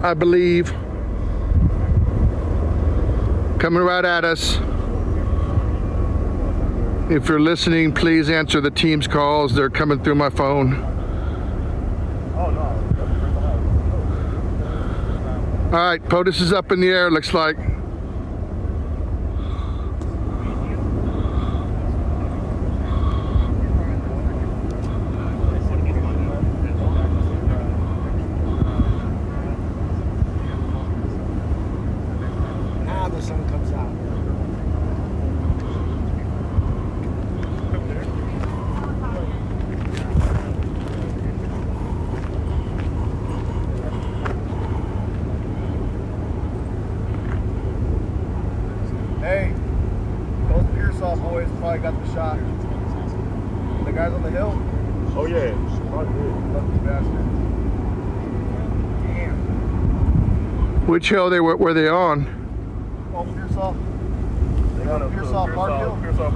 I believe, coming right at us. If you're listening, please answer the team's calls. They're coming through my phone. All right, POTUS is up in the air, looks like. Now the sun comes out. Hey, those Pearsall boys probably got the shot. The guys on the hill? Oh yeah. Lucky bastard. Damn. Which hill were they on? Oh, Pearsall. They got a Pearsall Park Hill? Pearsall.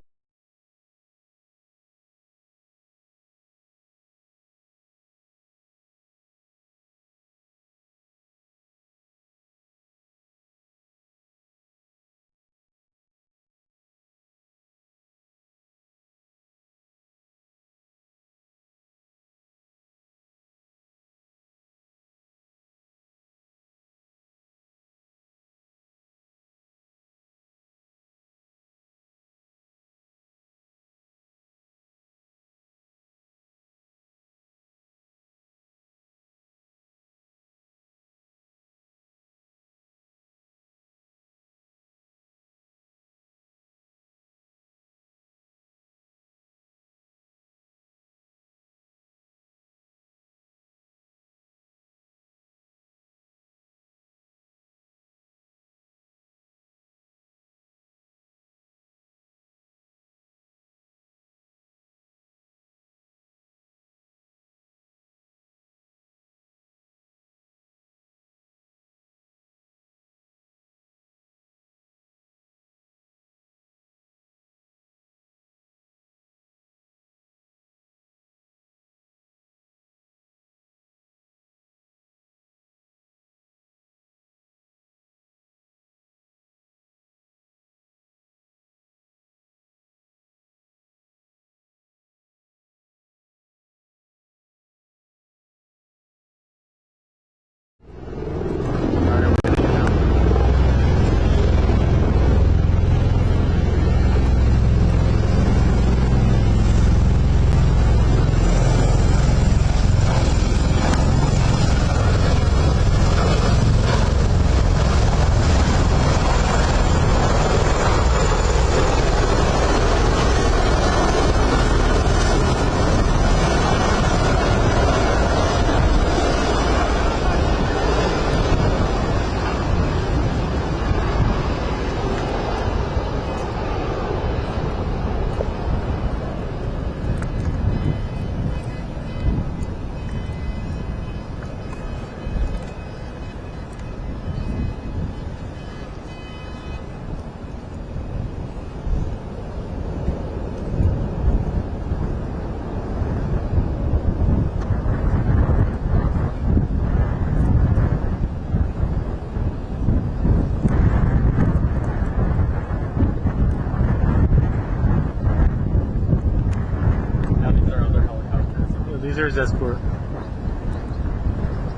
These are his escort.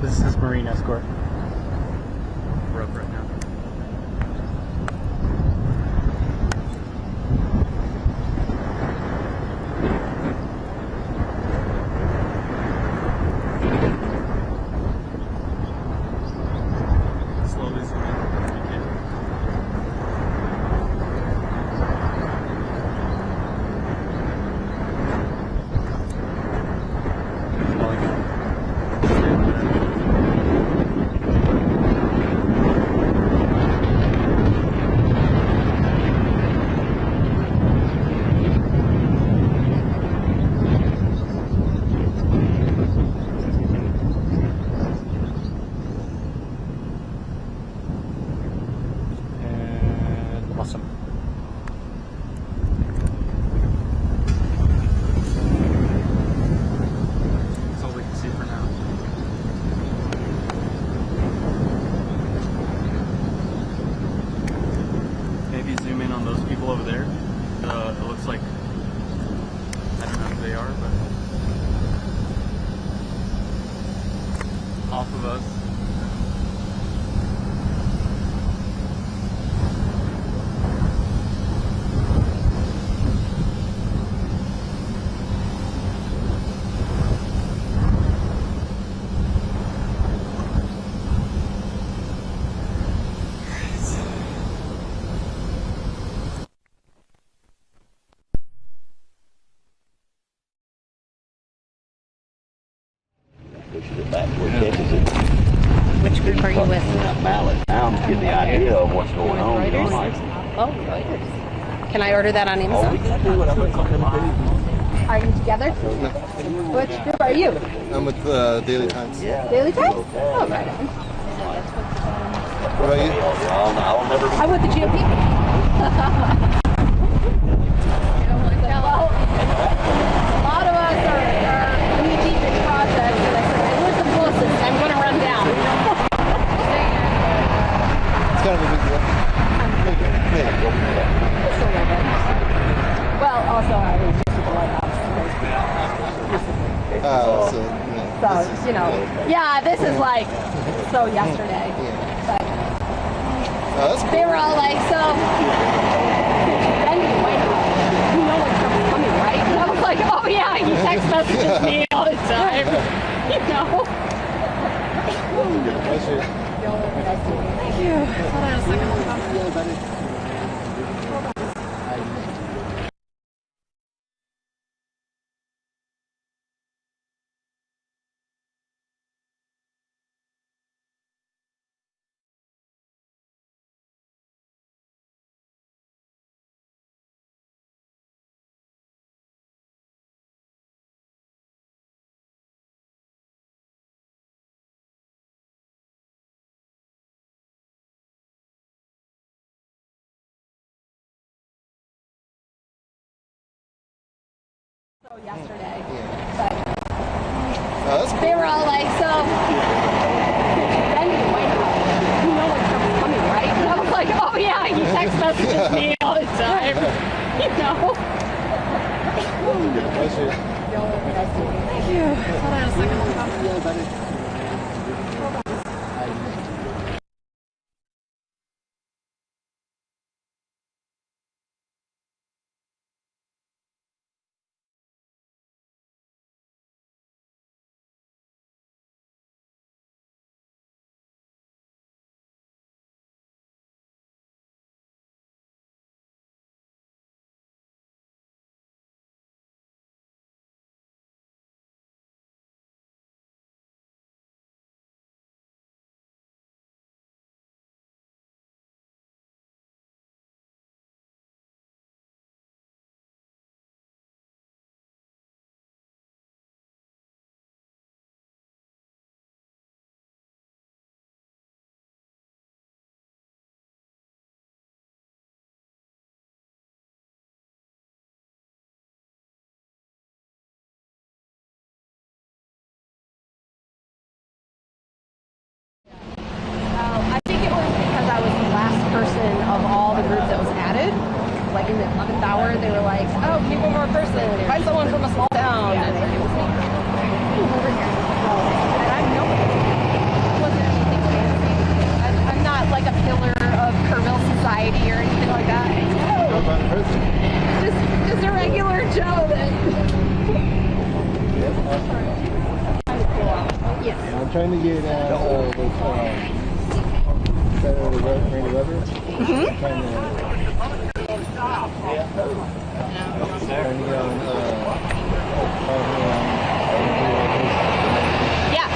This is his Marine escort. We're up right now. Slowly zoom of us. Which group are you with? Mallet. Now I'm getting the idea of what's going on. Reuters? Oh, Reuters. Can I order that on Amazon? Are you together? Which group are you? I'm with Daily Times. Daily Times? Oh, right on. What about you? I'll never be. I'm with the GOP. Well, a lot of us are knee deep in projects, and I said, hey, where's the closest? I'm going to run down. It's kind of a big deal. Just a little bit. Well, also, I was just at the White House. So, So, you know, yeah, this is like so yesterday. But that's they were all like, so, then you White House, you know when Trump's coming, right? And I was like, oh yeah, he text messages me all the time. You know? Thank you. Hold on a second. So yesterday. But they were all like, so, then you White House, you know when Trump's coming, right? And I was like, oh yeah, he text messages me all the time. You know? Thank you. Hold on a second. I think it was because I was the last person of all the groups that was added. Like in the 11th hour, they were like, oh, keep one more person. Find someone from a small town. And it was me. Over here. And I'm nobody. It wasn't anything fancy. I'm not like a pillar of Kerrville society or anything like that. Just a regular Joe that... Yes. I'm trying to get Randy Weber. Trying to Yeah.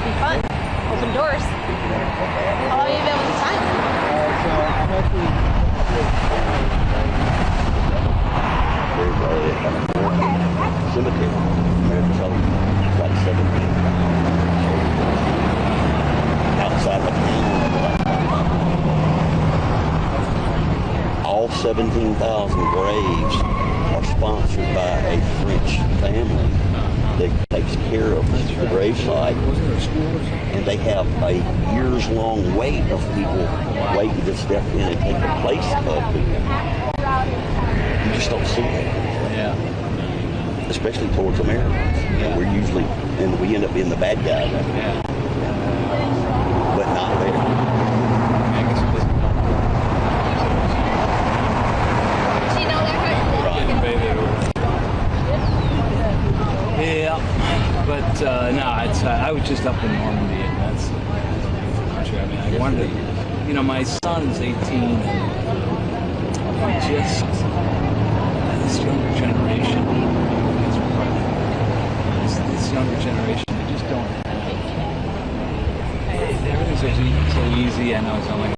Be fun. Open doors. How long have you been with the time? So I'm actually Cemetery. Like 17. Outside of all 17,000 graves are sponsored by a French family that takes care of the gravesite, and they have a years-long wait of people waiting to step in and take the place of people. You just don't see that. Yeah. Especially towards Americans. Yeah. We're usually, and we end up being the bad guy. Yeah. there. I guess it doesn't help. Does she know that kind of Right. Yeah, but no, I was just up in Normandy, and that's a beautiful country. I mean, I wanted to, my son is 18, and just this younger generation, this younger generation, they just don't have. Everything's so easy. I know it's not like.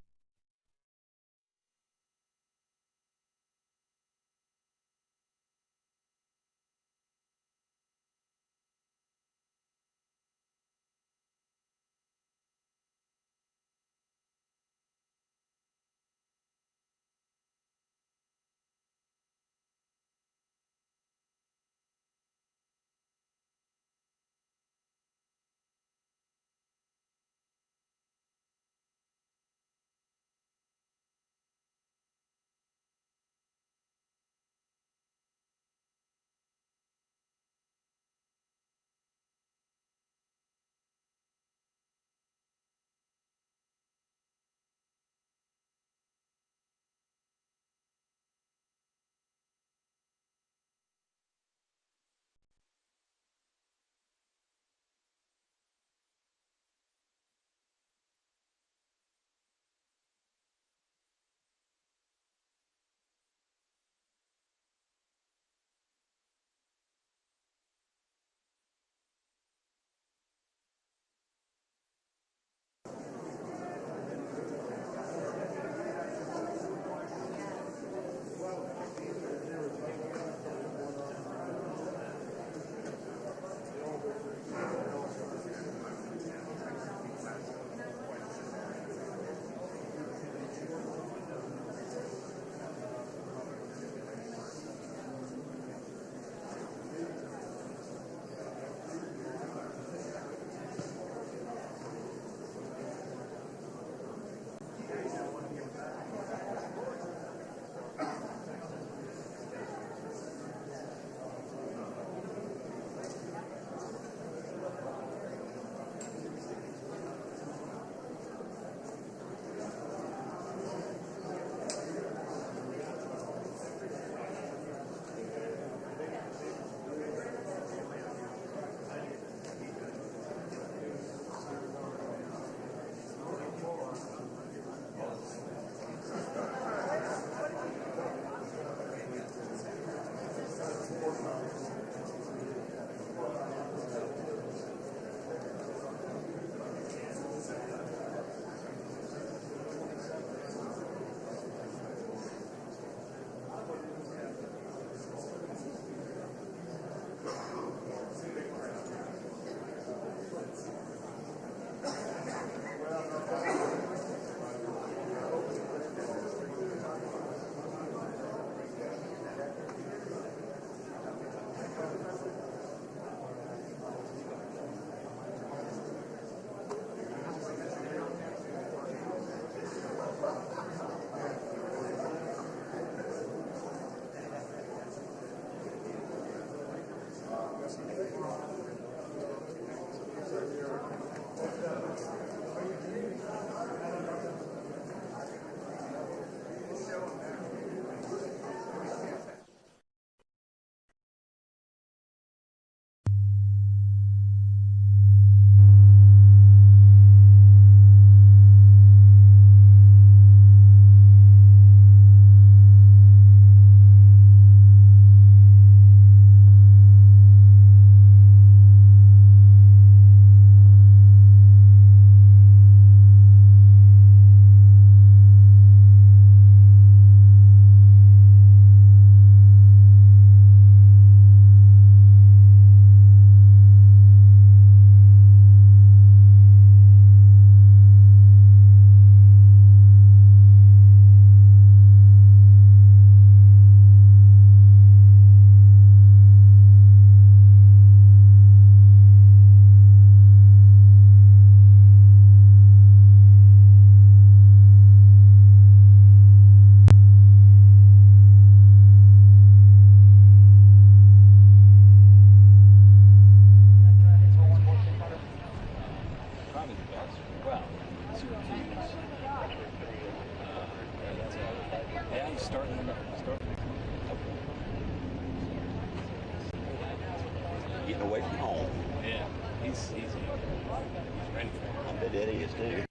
Ready for it. I bet Eddie is too.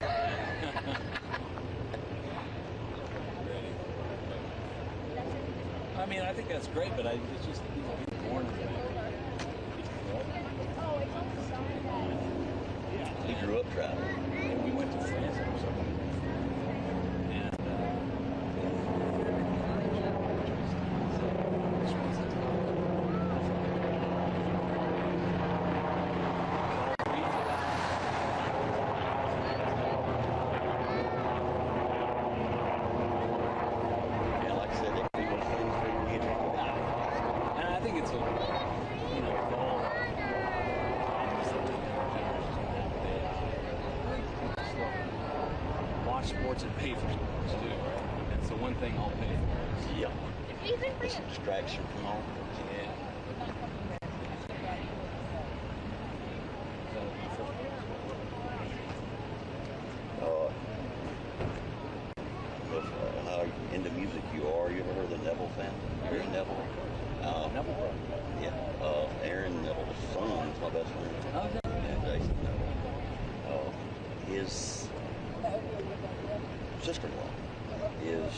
I mean, I think that's great, but it's just he's born in the He grew up traveling. and we went to France or something. And Yeah, like I said, they can be one things for you to and I think it's a goal. Watch sports and pay for sports too, right? That's the one thing I'll pay for. Yep. It's a distraction from home. Yeah. With how into music you are, you ever heard of the Neville family? Aaron Neville? Neville brother. Yeah. Aaron Neville's son is my best friend. Oh, is that right? Yeah, Jason Neville. His sister-in-law is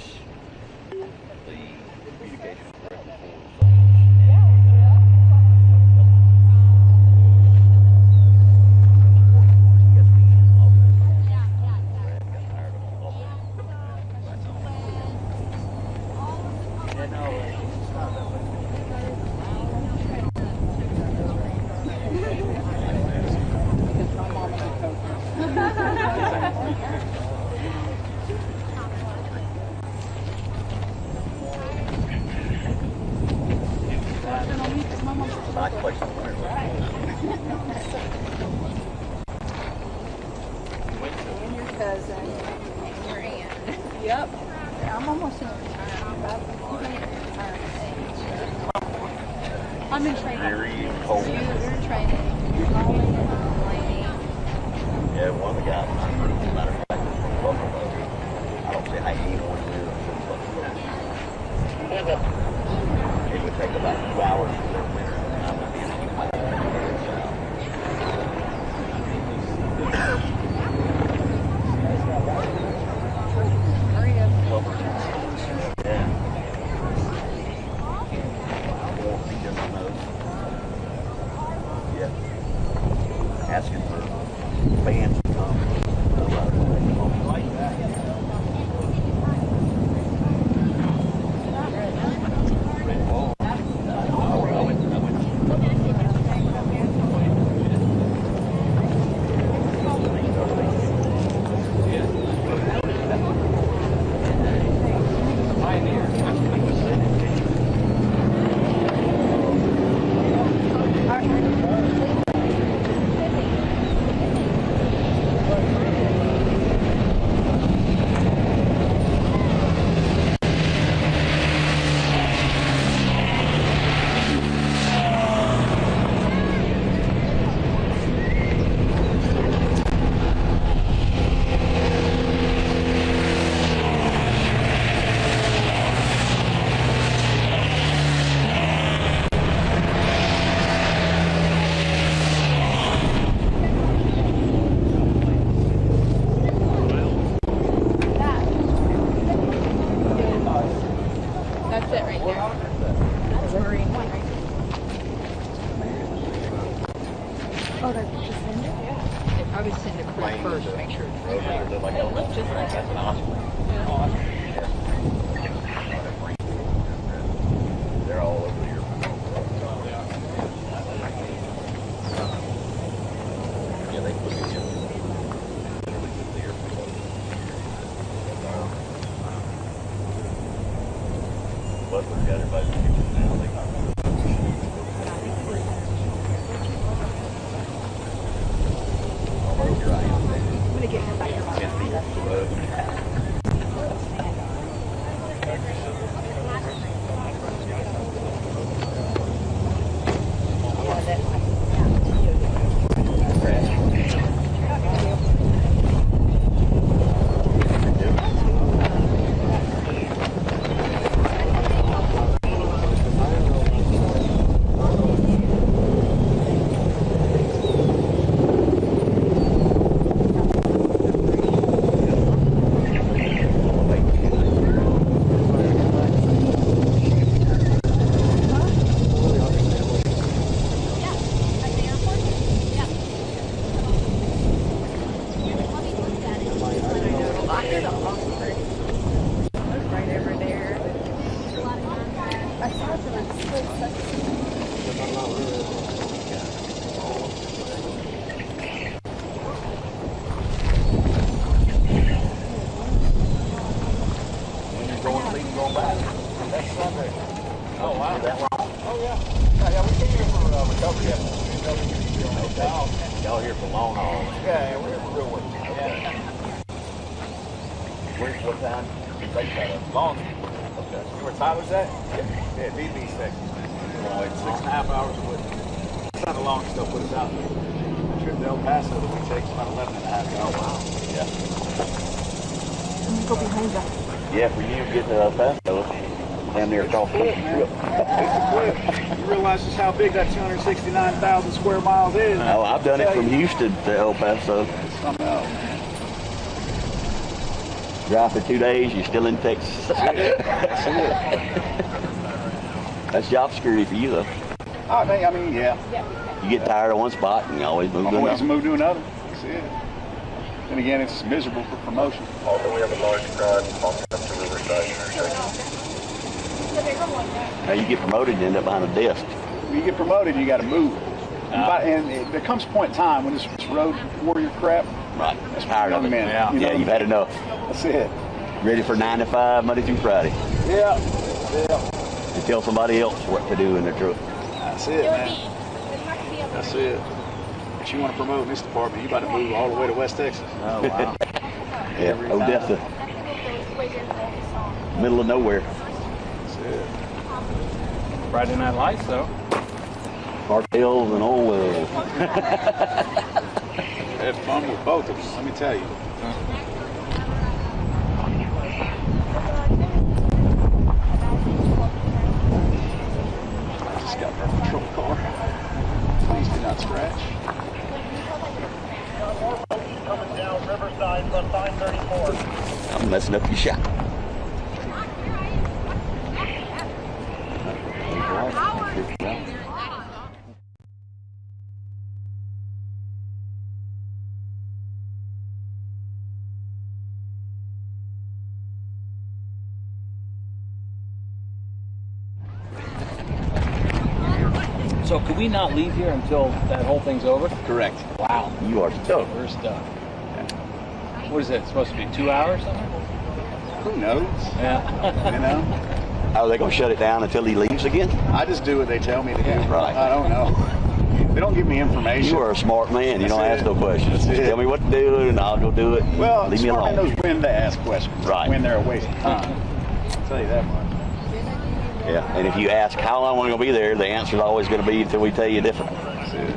the communications director for the Suns. Nice place to learn. And your cousin. And your aunt. Yep. I'm almost in retirement. I'm in training. Very cold. You're in training. Yeah, one of the guys in our group, as a matter of fact, is from Buffalo. I don't see how anyone lives in Buffalo. It would take about 2 hours for their winter, and I'm not being anyway. Hurry up. Yeah. More feet in my nose. Yeah. Asking for fans to come. Like that. Red Bull. I went. That's it right there. That's Marine one right there. Oh, that's the sender? Yeah. I would send it first, make sure it's right there. Like It looks just like that's an osprey. They're all over here. Yeah, they put it in. Literally put the airport. Butler's got everybody's pictures now. They got here I am. I'm gonna get her back here. cover yet. Y'all here for long haul. Yeah, we're here for real work. Yeah. What time? Long. Okay. You know where Tyler's at? Yeah, DB section. We'll wait 6.5 hours with it. It's not the longest they'll put us out there. The trip to El Paso that we take is about 11.5 hours. Oh, wow. Yeah. Let me go behind them. Yeah, for you getting to El Paso, damn near across the trip. You realize just how big that 269,000 square miles is? Oh, I've done it from Houston to El Paso. Something else. Drive for 2 days, you're still in Texas. That's job security for you, though. I mean, yeah. You get tired of one spot and you always move to Always another. move to another. That's it. And again, it's miserable for promotion. Also, we have a large crowd walking up to Riverside intersection. Now you get promoted and end up behind a desk. When you get promoted, you got to move. And there comes a point in time when this road warrior crap, Right. that's Tired of young it. men. Yeah, You know? you've had enough. That's it. Ready for 9 to 5, Monday through Friday. Yeah. Yeah. And tell somebody else what to do in their truck. That's it, man. That's it. If you want to promote in this department, you got to move all the way to West Texas. Oh, wow. Yeah, Odessa. Middle of nowhere. That's it. Friday Night Lights, though. Cartels and oil wells. Had fun with both of them, let me tell you. I just got our patrol car. Please do not scratch. Coming down Riverside from 534. I'm messing up your shot. So could we not leave here until that whole thing's over? Correct. Wow. You are stoked. We're stuck. What is it? Supposed to be 2 hours? Something? Who knows? Yeah. You know? How are they going to shut it down until he leaves again? I just do what they tell me to do. Right. I don't know. They don't give me information. You are a smart man. You That's don't ask it. no questions. That's Just it. tell me what to do and I'll go do it. Well, Leave me smart man alone. knows when to ask questions. Right. When they're a waste of time. I'll tell you that much. Yeah, and if you ask how long we're going to be there, the answer is always going to be until we tell you different. That's it.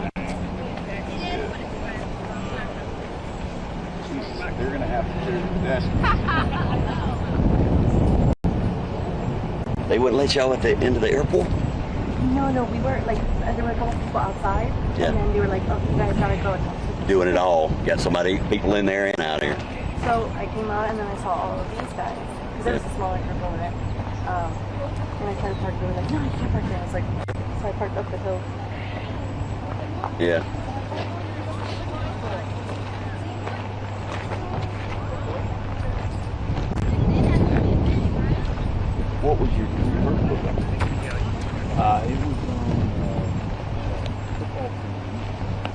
Jesus, they're going to have to clear the desk. They wouldn't let y'all at the end of the airport? No, we were like, there were a couple people outside, Yeah. and then they were like, oh, you guys gotta go. Doing it all. Got people in there and out here. So I came out and then I saw all of these guys, because there was a smaller group over there. And I tried to park, they were like, no, I can't park there. I was like, so I parked up the hill. Yeah. What was your first book? It was on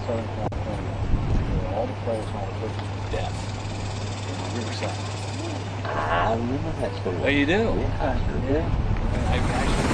Southern California. All the players and all the coaches were deaf in Riverside. I remember that story. Oh, you do? Yeah, I sure do. I actually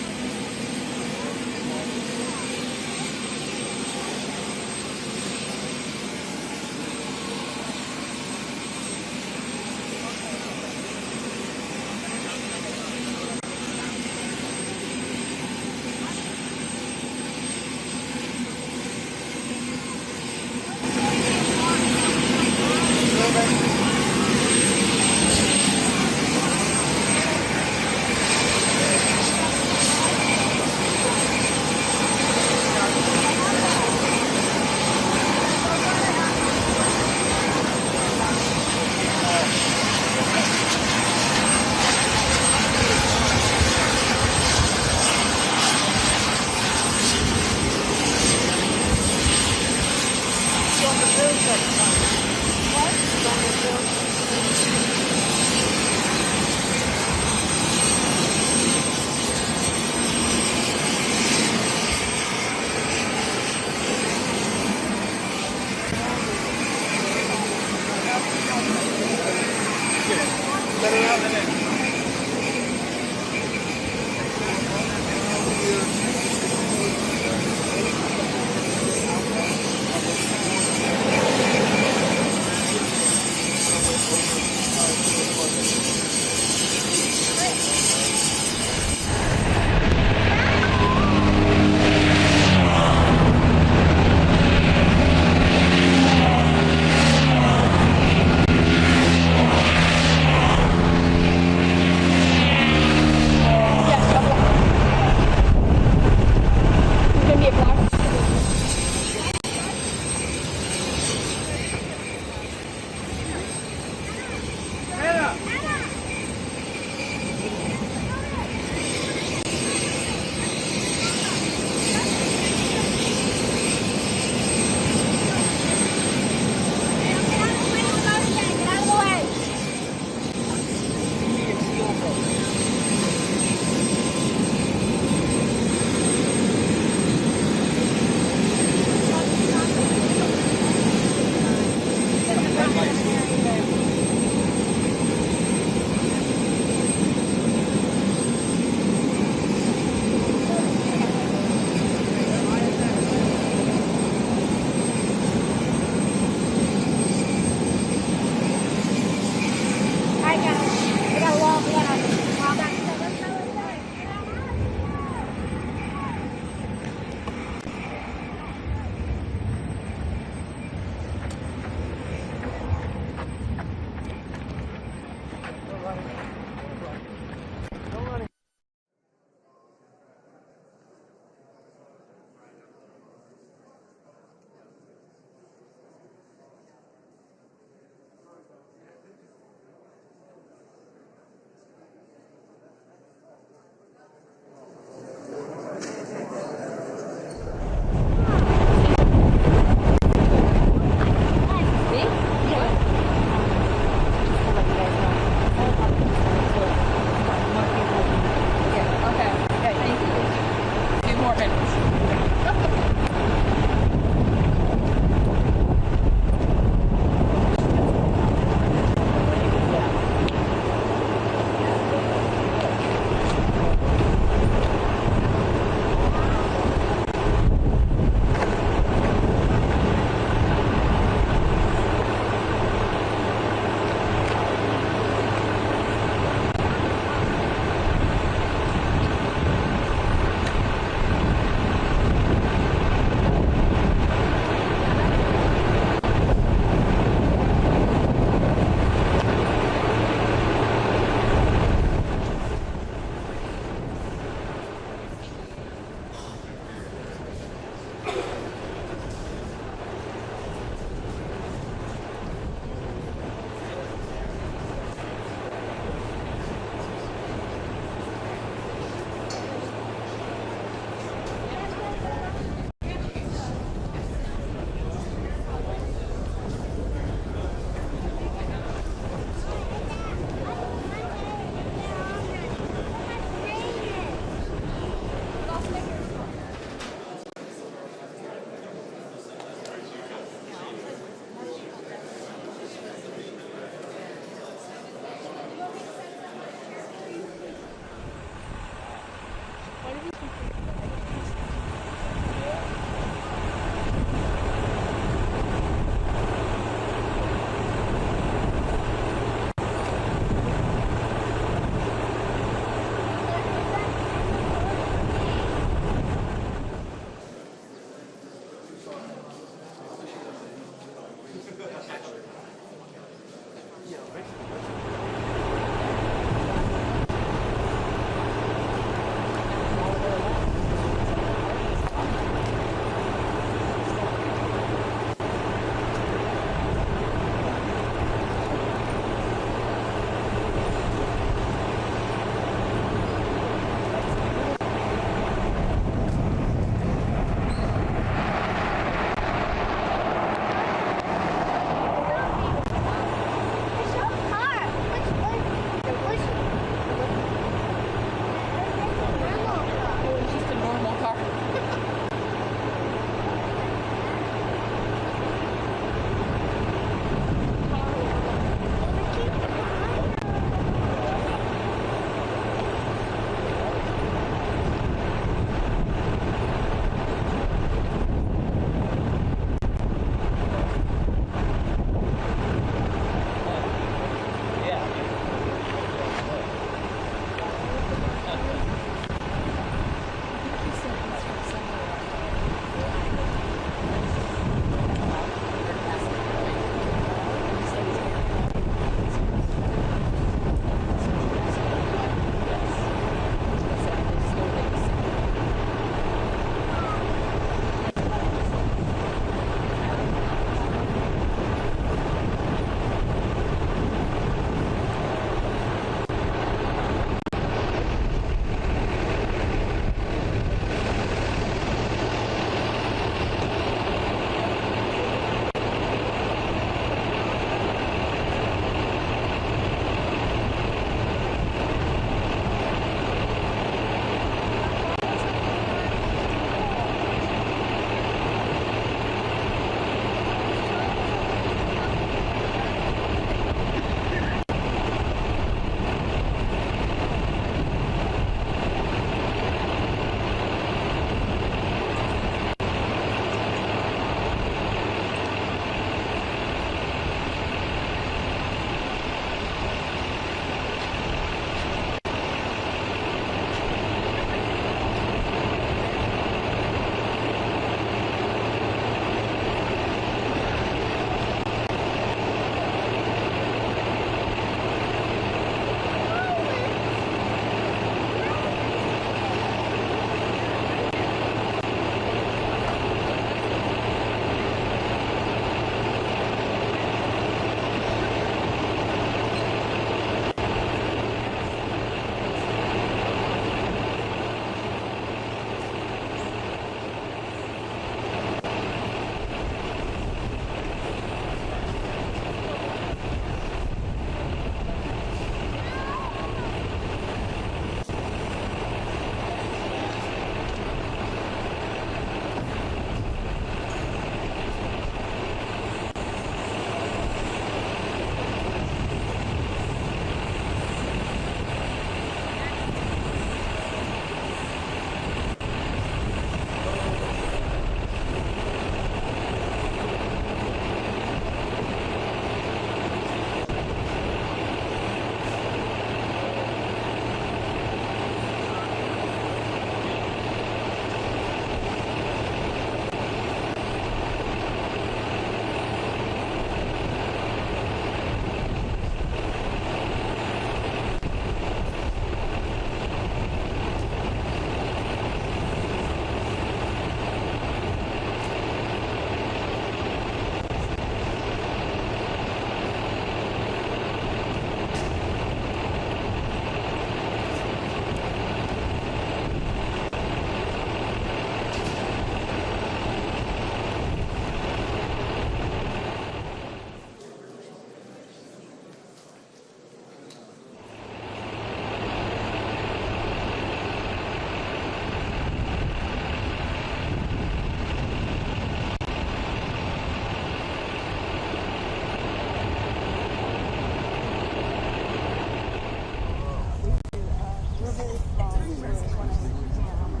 We're very small. We're 1 hour down.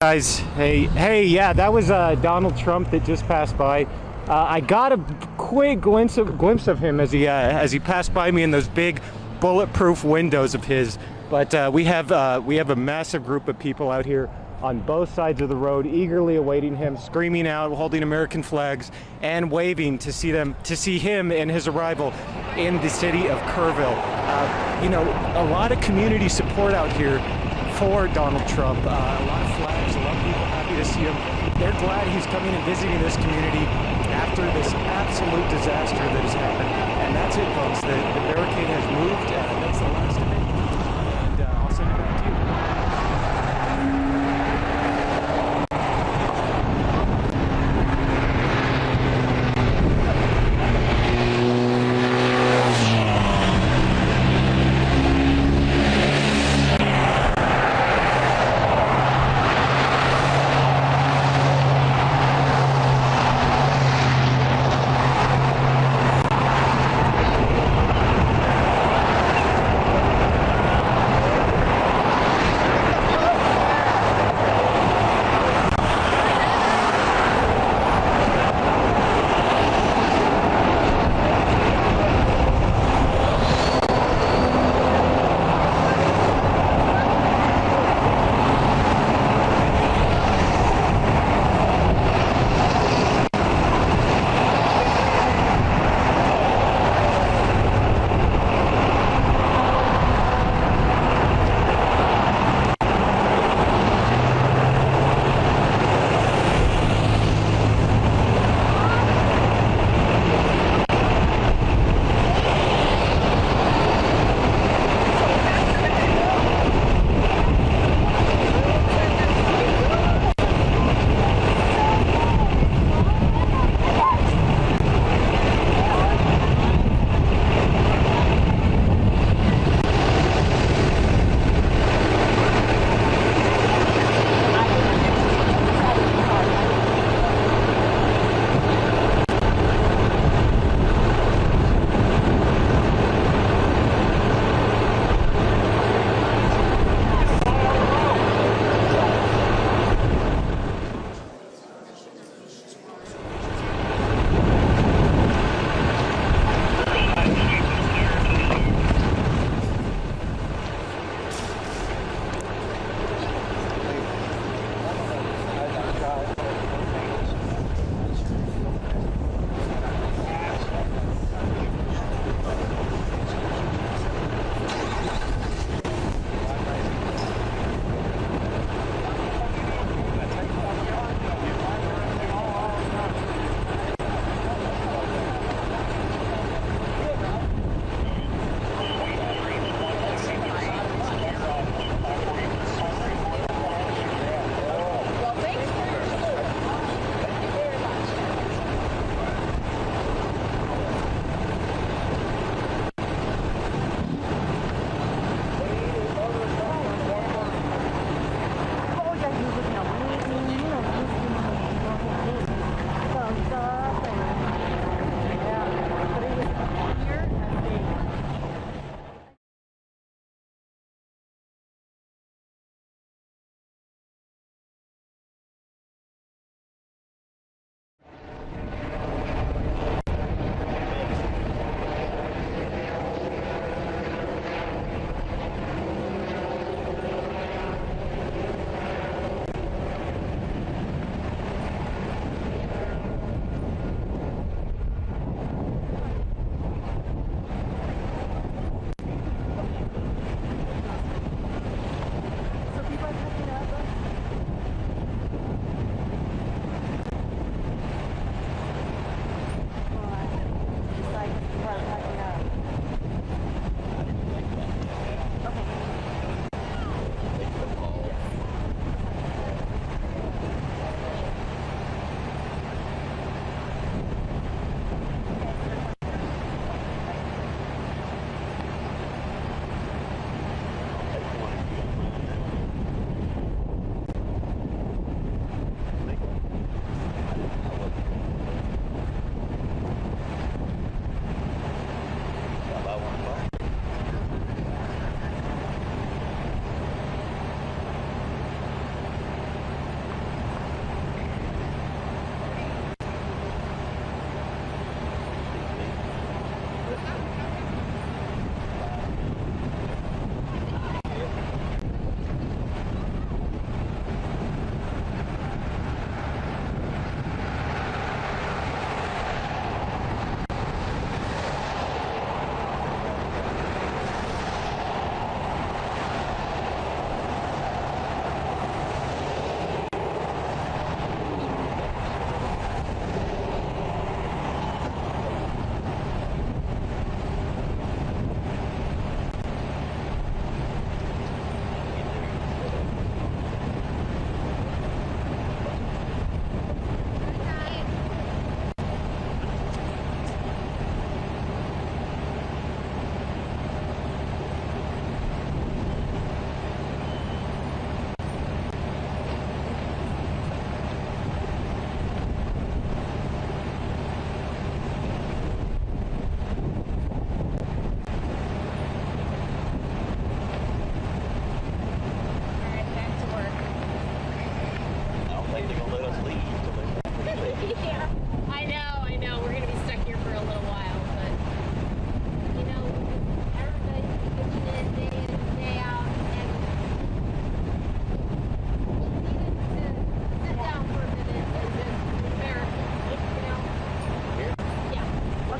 Guys, hey, yeah, that was Donald Trump that just passed by. I got a quick glimpse of him as he passed by me in those big bulletproof windows of his. But we have a massive group of people out here on both sides of the road, eagerly awaiting him, screaming out, holding American flags, and waving to see him and his arrival in the city of Kerrville. You know, a lot of community support out here for Donald Trump. A lot of flags, a lot of people happy to see him. They're glad he's coming and visiting this community after this absolute disaster that has happened. And that's it, folks. The barricade has moved. That's the last of it. And I'll send it back to you.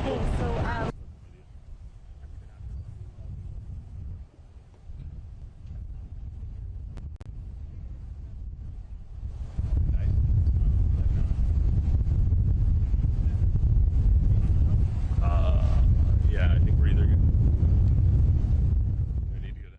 Hey, so, Yeah, I think we're either good. We need to go down.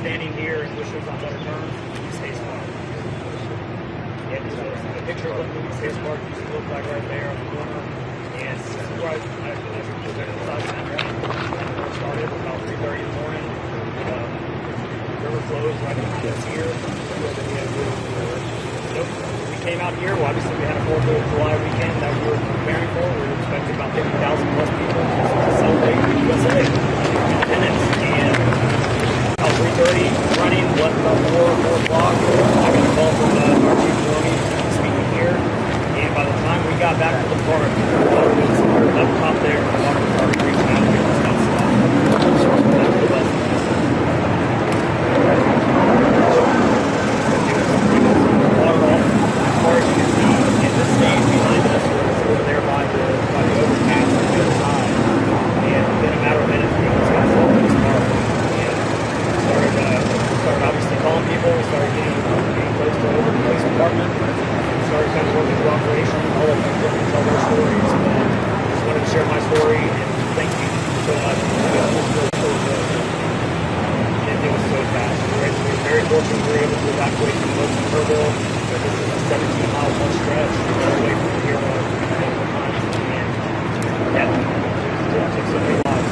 Standing here and wishes on better terms, he stays smart. Yeah, the picture of what he stays smart used to look like right there on the corner. And right, I presented the side center. Started about 3:30 in the morning. There were closed right behind us here. Nope. We came out here. Well, obviously we had a 4th of July weekend that we were preparing for. We were expecting about 50,000 plus people to celebrate USA independence. And about 3:30 running, left about 4 o'clock. I got a call from our chief Melania speaking here. And by the time we got back to the park, we were up top there. The water was already reaching out here and stuff. So back to the bus. Water off. As far as you can see, in this stage behind us was over there by the overpass on the other side. And within a matter of minutes, we almost got full of this park. And started obviously calling people. We started getting close to the police department. Started kind of working through operation. All of them to tell their stories. But I just wanted to share my story and thank you so much. It was so fast. We were very fortunate we were able to evacuate from most of Kerrville. So this is a 17-mile plus stretch away from here on the times. And yeah, it took so many lives.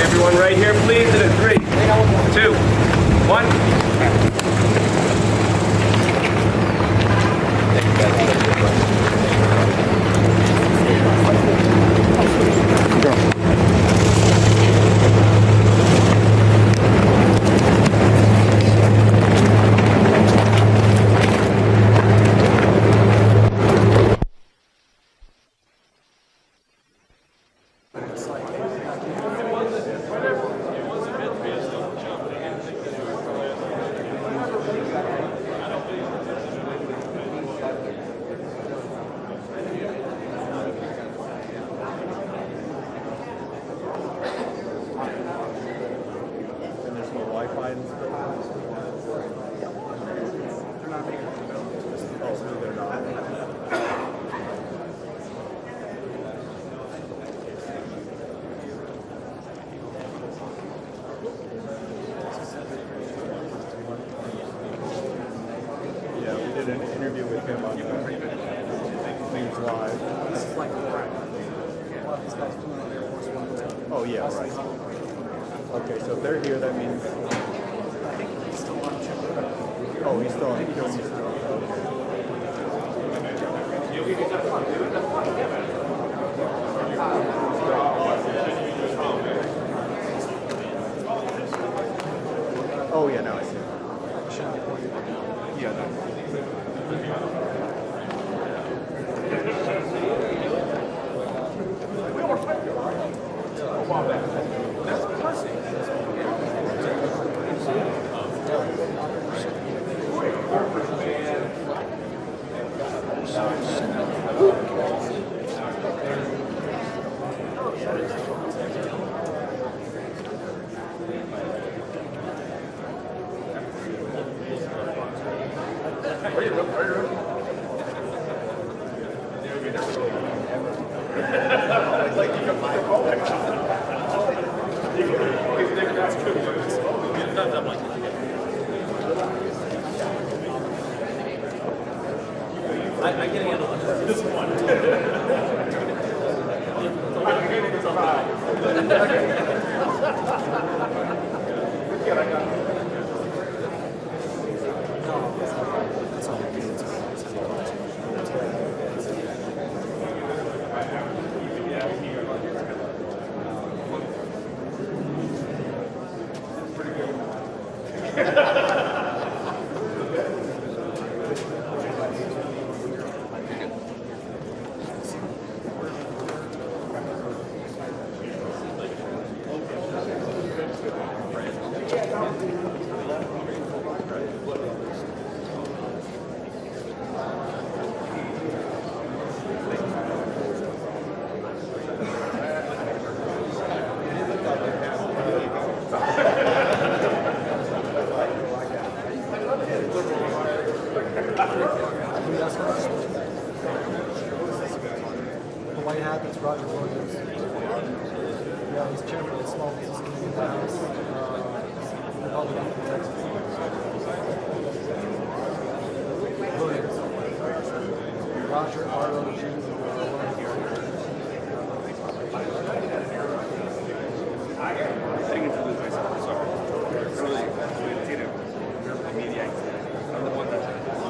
Everyone right here, please, in a 3, 2, 1. An interview with him on Things Live. Oh yeah, right. Okay, so if they're here, that means. Oh, he's still on. Oh yeah, now I see. Yeah, no. I can handle this one. White Hat, that's Roger Williams. Yeah, he's chairman of the Small Business Committee in the House, Republican from Texas. Williams. Roger R.O.G.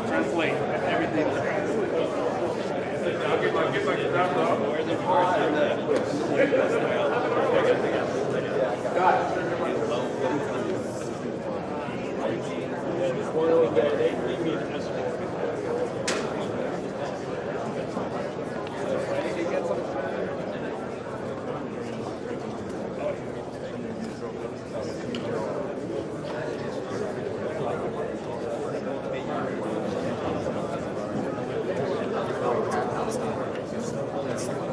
Translate everything. I'll get my stuff up.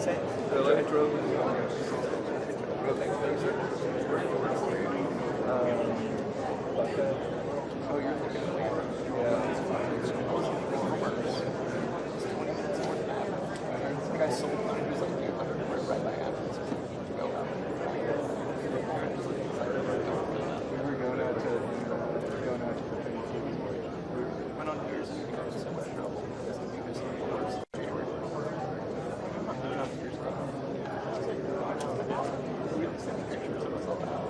say? I drove in the oh, you're looking at me. Yeah, it's fine. It's the guy sold mine. He was like, dude, right by Athens. We were going out to the thing. We went on New Year's Eve and got in so much trouble because the biggest was January. We had sent pictures of us all out.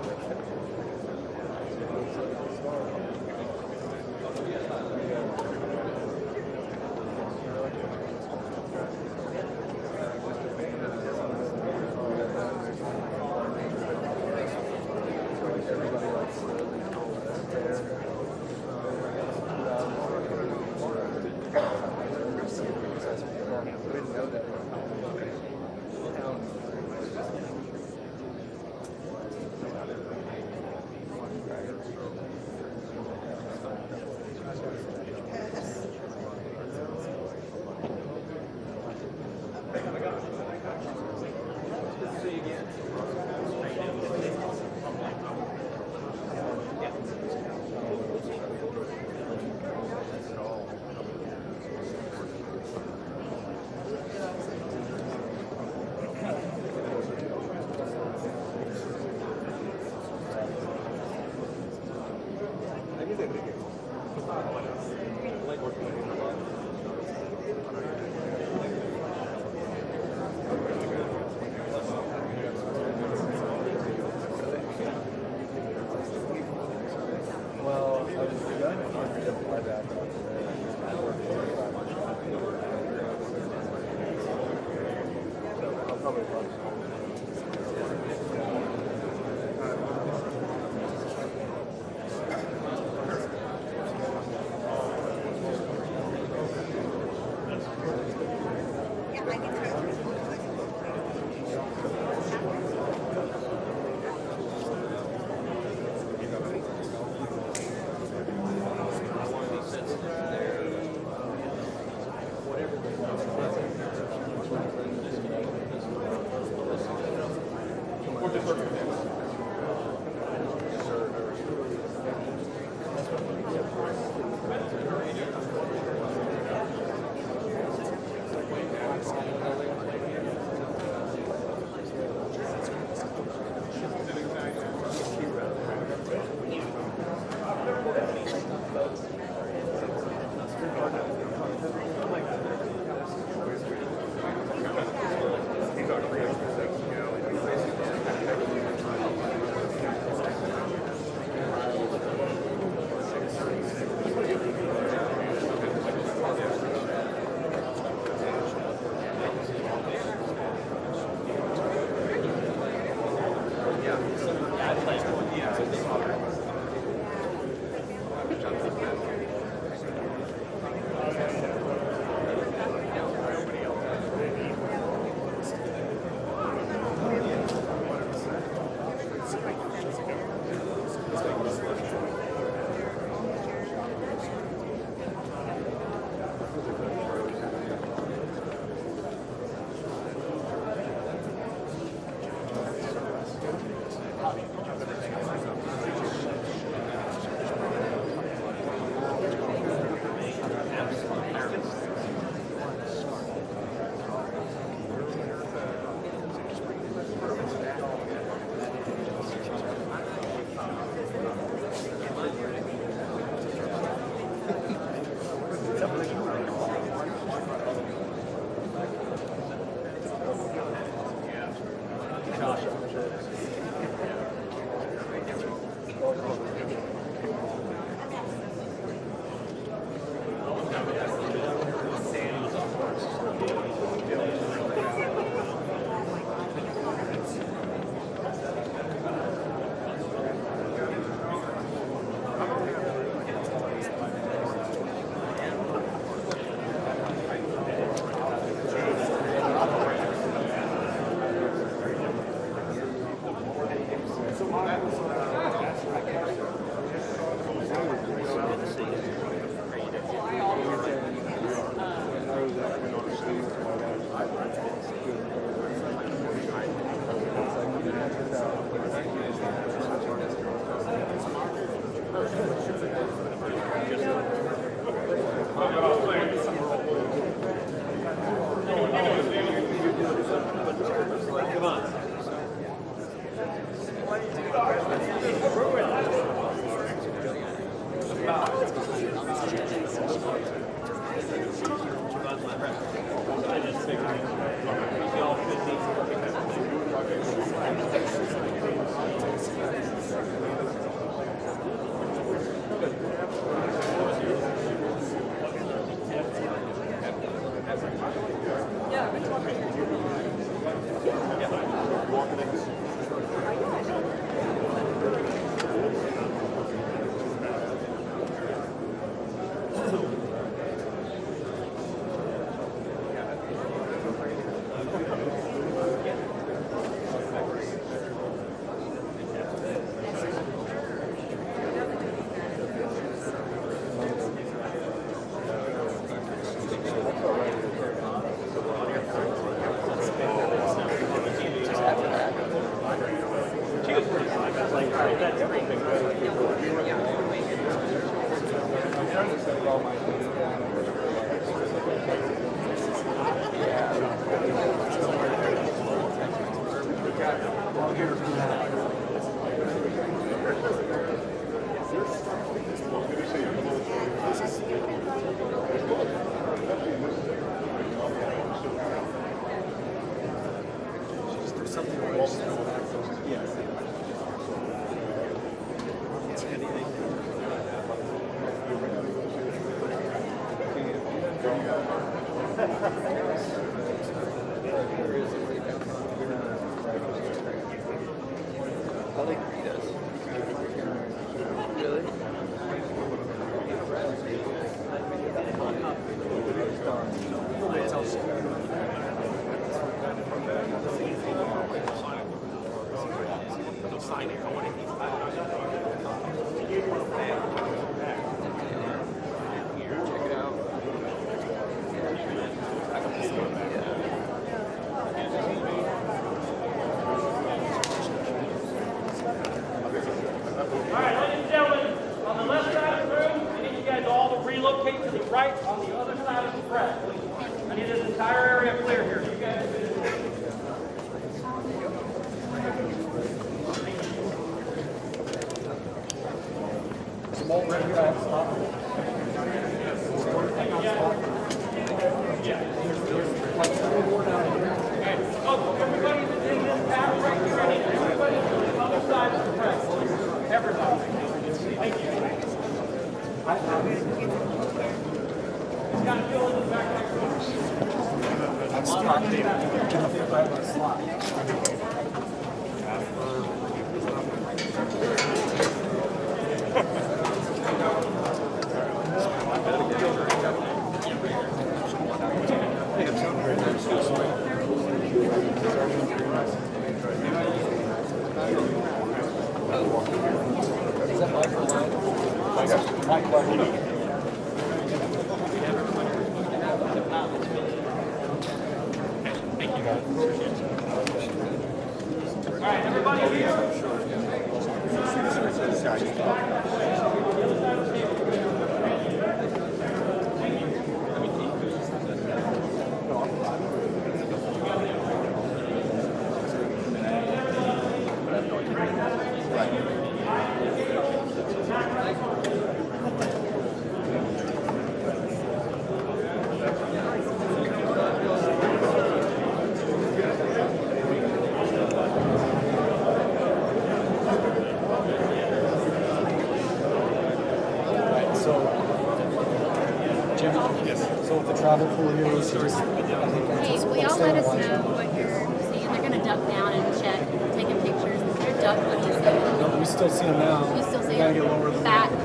Travel pool here is just, hey, will y'all let us know what you're seeing? They're going to duck down and check, taking pictures. They're duck, what do you see? no, we still see them now. You still see We gotta them? get lower than Back. that.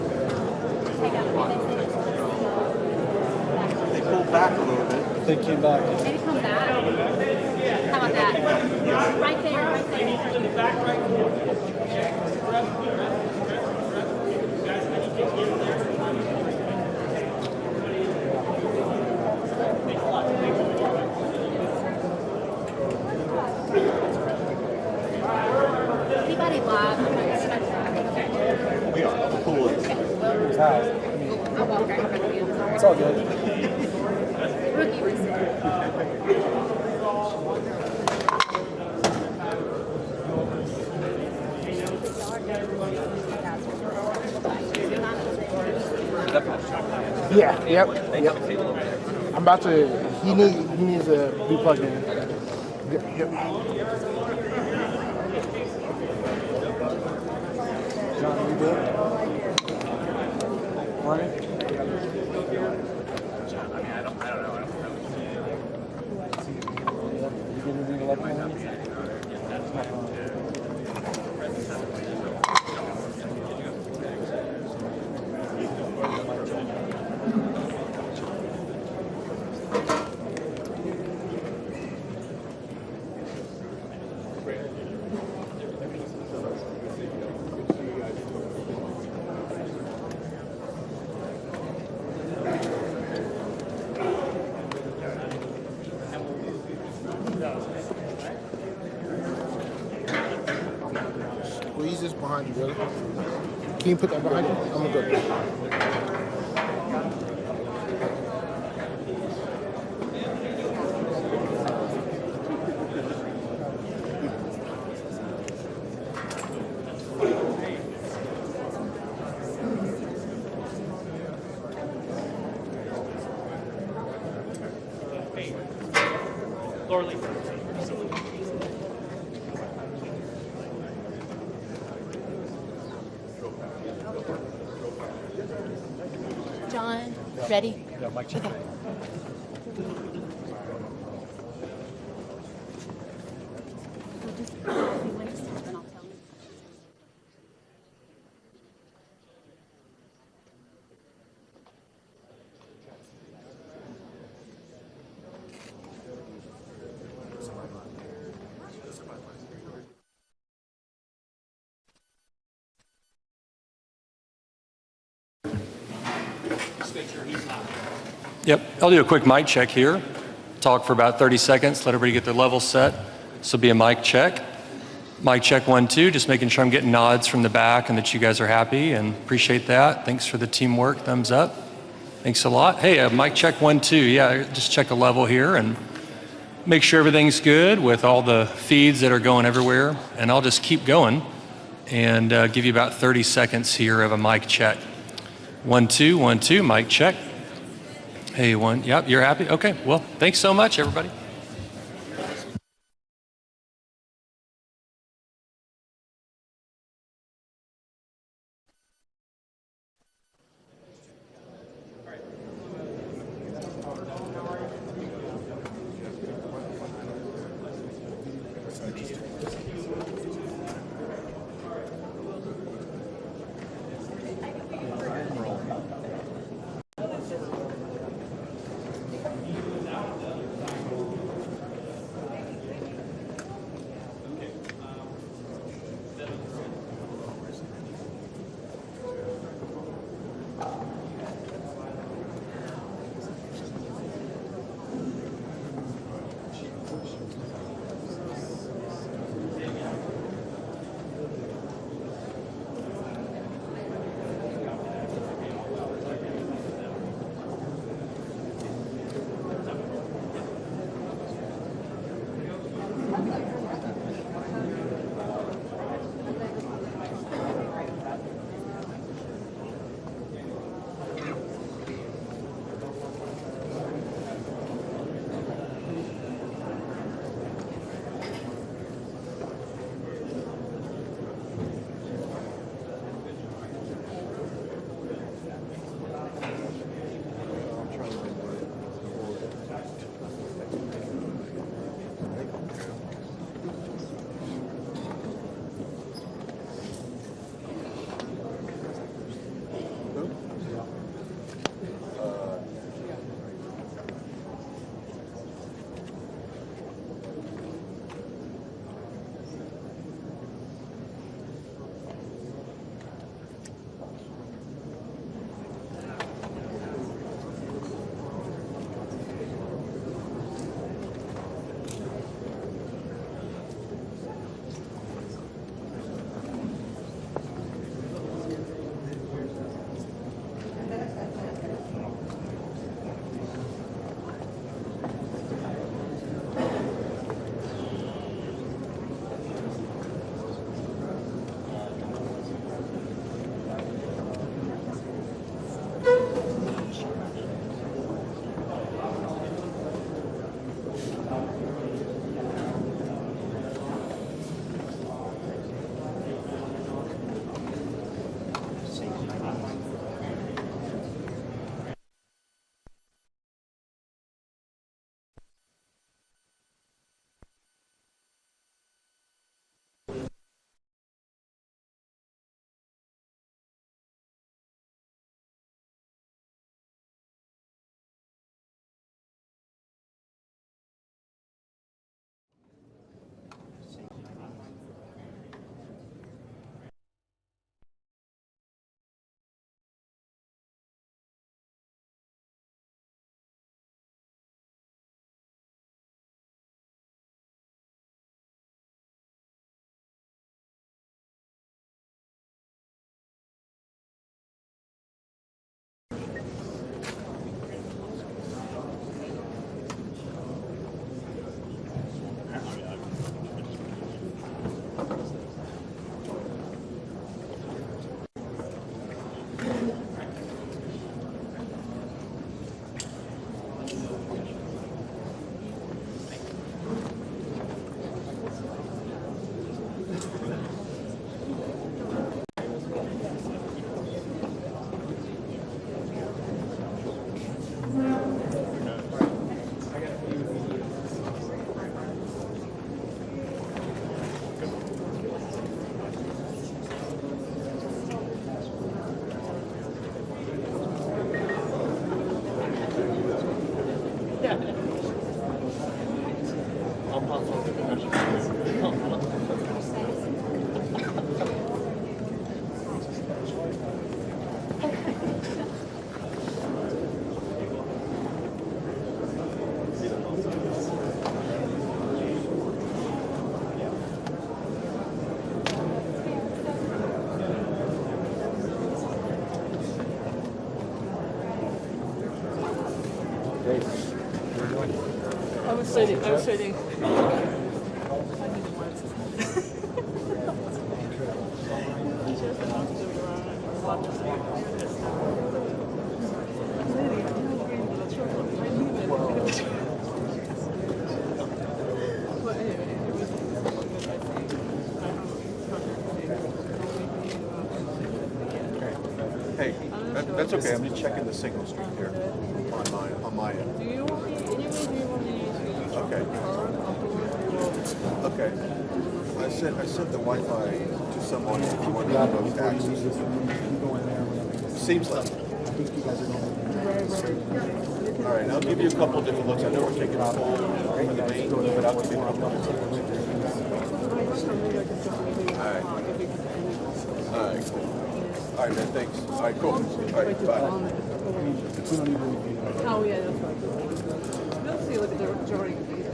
They pulled back a little bit. They came back. Maybe come back. How about that? Right there, right there. In the back right corner. Anybody live? We are. The pool is. house. I mean, I'll walk right in front of you. it's all good. Rookie reset. Yeah, yep. I'm about to, he needs to be plugged in. Yep. John, you good? Morning. You get anything left in? Squeeze this behind you, brother. Can you put that behind you? I'm gonna go. Lorley. John, ready? Yeah, Mike, check. Okay. Yep, I'll do a quick mic check here. Talk for about 30 seconds, let everybody get their levels set. This will be a mic check. Mic check 1, 2, just making sure I'm getting nods from the back and that you guys are happy and appreciate that. Thanks for the teamwork, thumbs up. Thanks a lot. Hey, mic check 1, 2, yeah, just check a level here and make sure everything's good with all the feeds that are going everywhere. And I'll just keep going and give you about 30 seconds here of a mic check. 1, 2, 1, 2, mic check. Hey, 1, yep, you're happy? Okay, well, thanks so much, everybody. I'm sitting. Hey, that's okay. I'm just checking the signal stream here on my end. Do you want me, anyway, do you want me to use Okay. Okay. I sent the Wi-Fi to someone if you want to access it. Seems like. All right, I'll give you a couple different looks. I know we're taking a poll over the main, but I'll give you a couple different looks. All right. All right, cool. All right, man, thanks. All right, cool. All right, bye. Oh, yeah, that's right. We'll see what the majority of these are.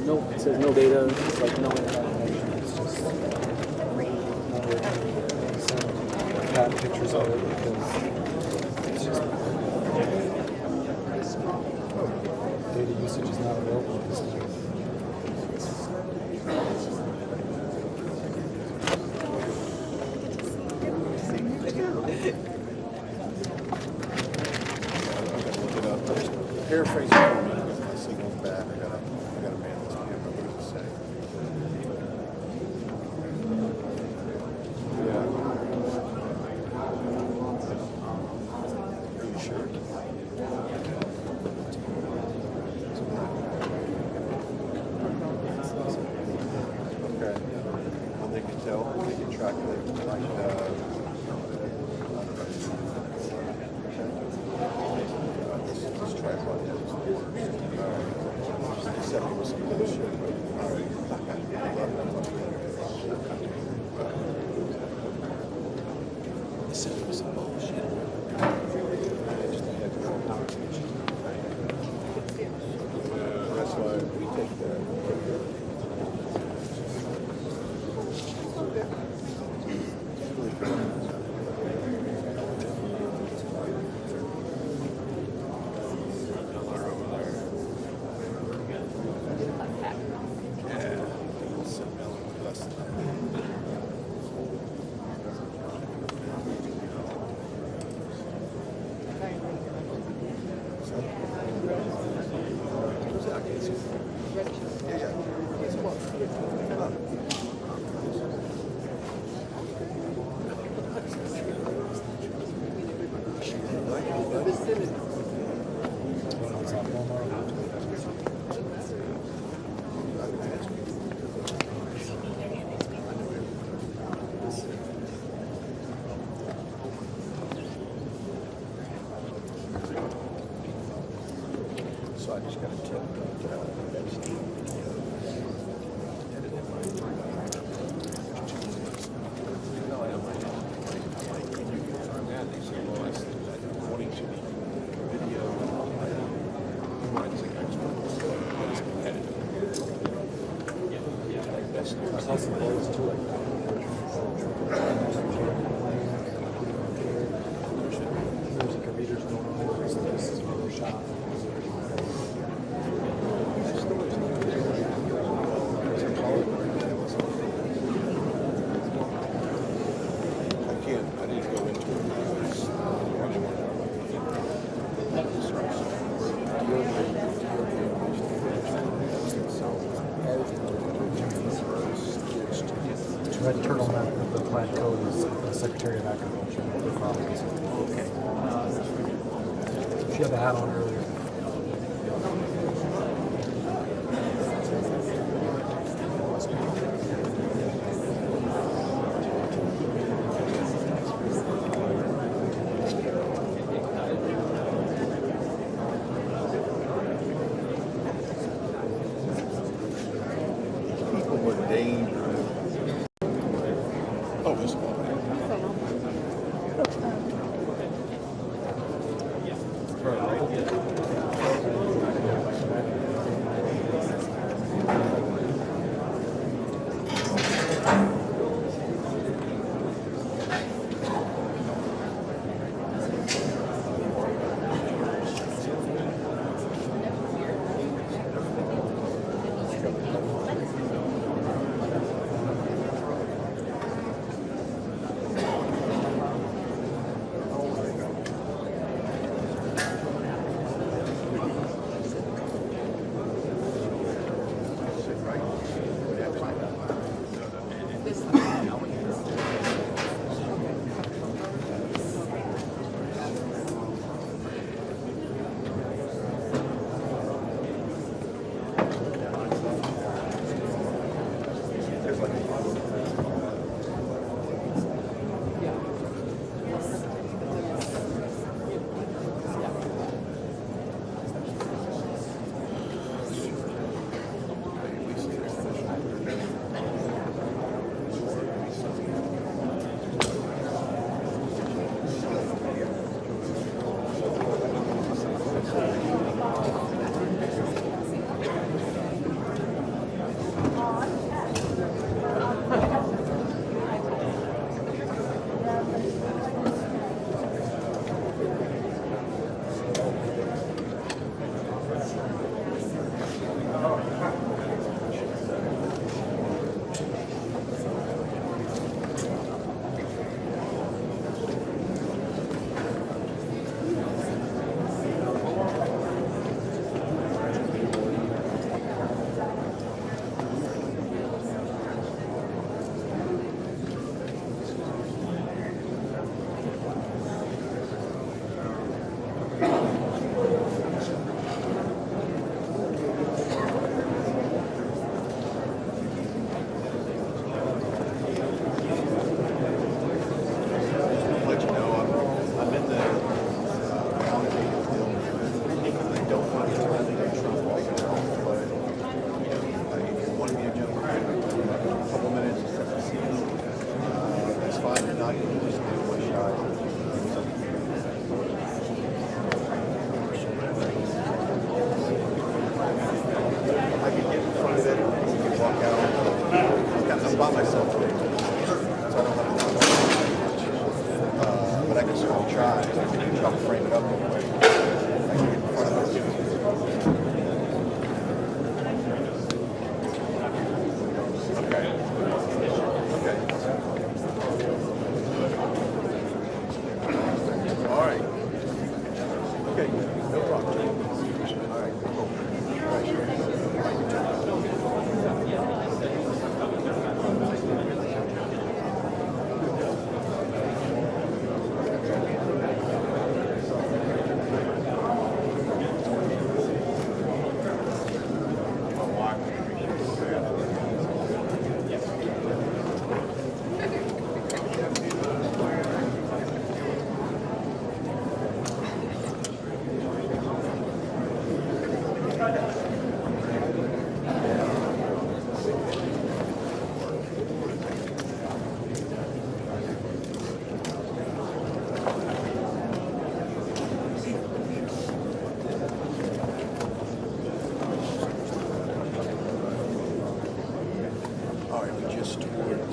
No, it says no data. It's like no internet. It's just got pictures of it because it's just data usage is not available at this time. Paraphrase for me. The signal's bad. I gotta man this camera. What does it say? Yeah. Are you sure? Okay. And they can tell. They can track it. Like, this tripod is the worst. Except it was some bullshit. Except it was some bullshit. That's why we take that. So I just got to tell Secretary of Agriculture. Okay. She had the hat on earlier. People were dangerous. Oh, this one.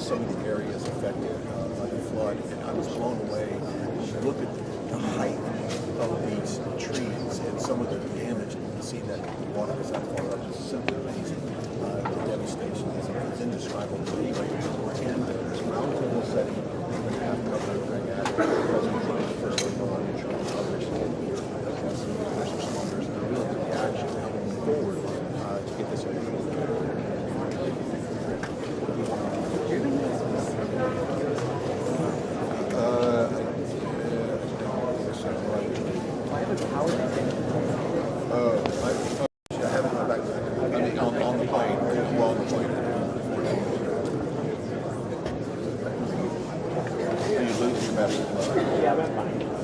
some of the areas affected by the flood, and I was blown away to look at the height of these trees and some of the damage. You can see that the water was that far up. It's simply amazing. The devastation is indescribable. Anyway, we're in this mountainable setting. We have Governor Greg Abbott, President Trump, First Lady Melania Trump, others here, first responders, and they're really taking action now moving forward to get this under control. having fun. Yeah, that's fine.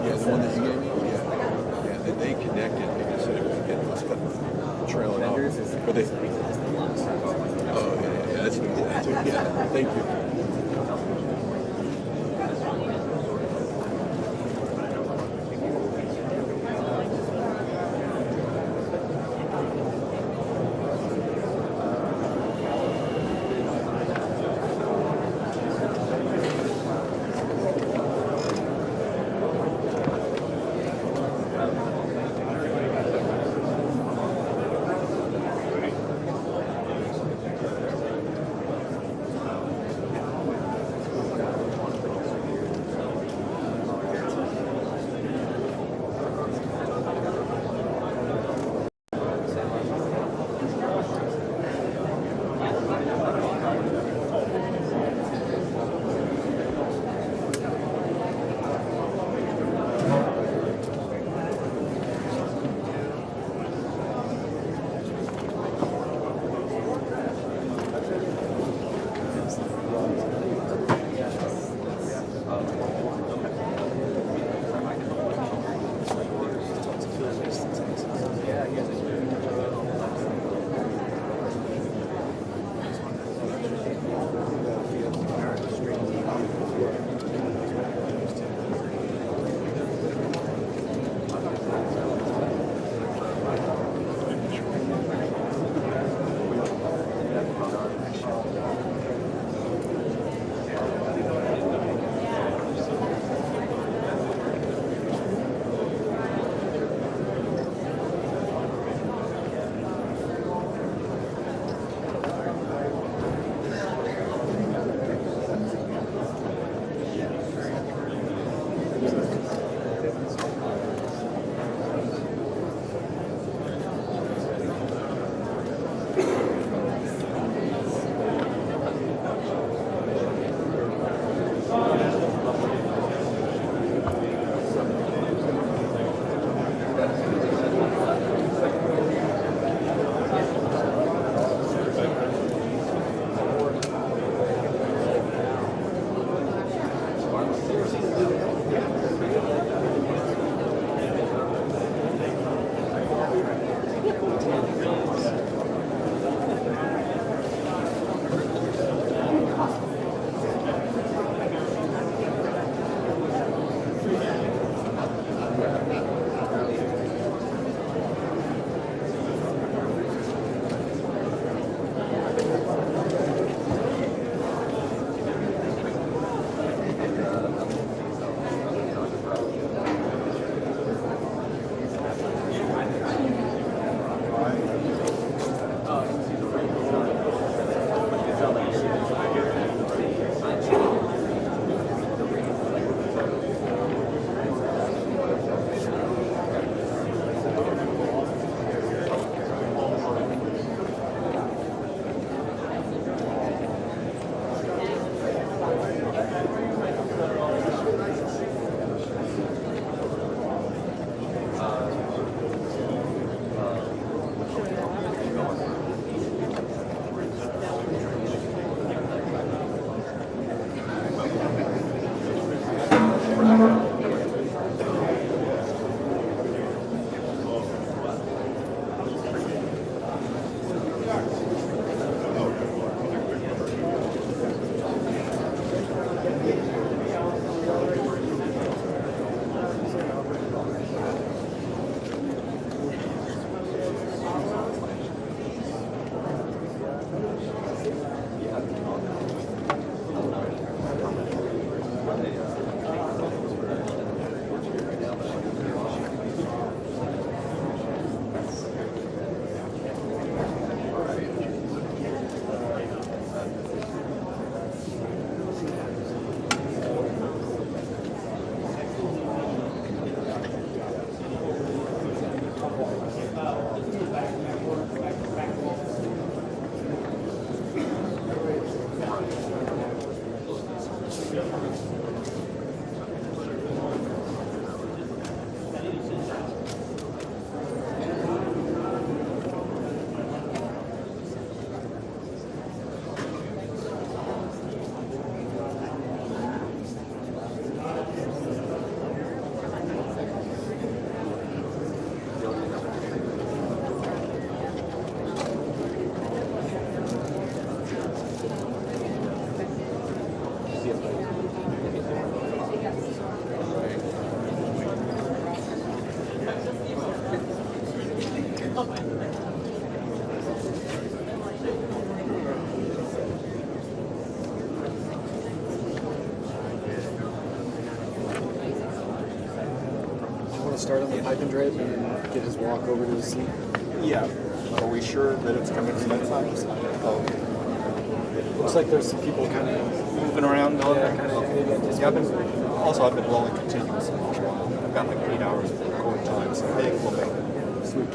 Yeah, the one that you gave me? Yeah. Yeah, they connected because it was trailing off. But they, oh, yeah, that's yeah, thank you. start on the pipe and drape and get his walk over to the seat? Yeah. Are we sure that it's coming from that side? Oh, okay. Looks like there's some people kind of Moving around on yeah, there? kind of Yeah, I've been rolling continuously. I've got like 8 hours of recording time, so I think we'll make it. Sweet.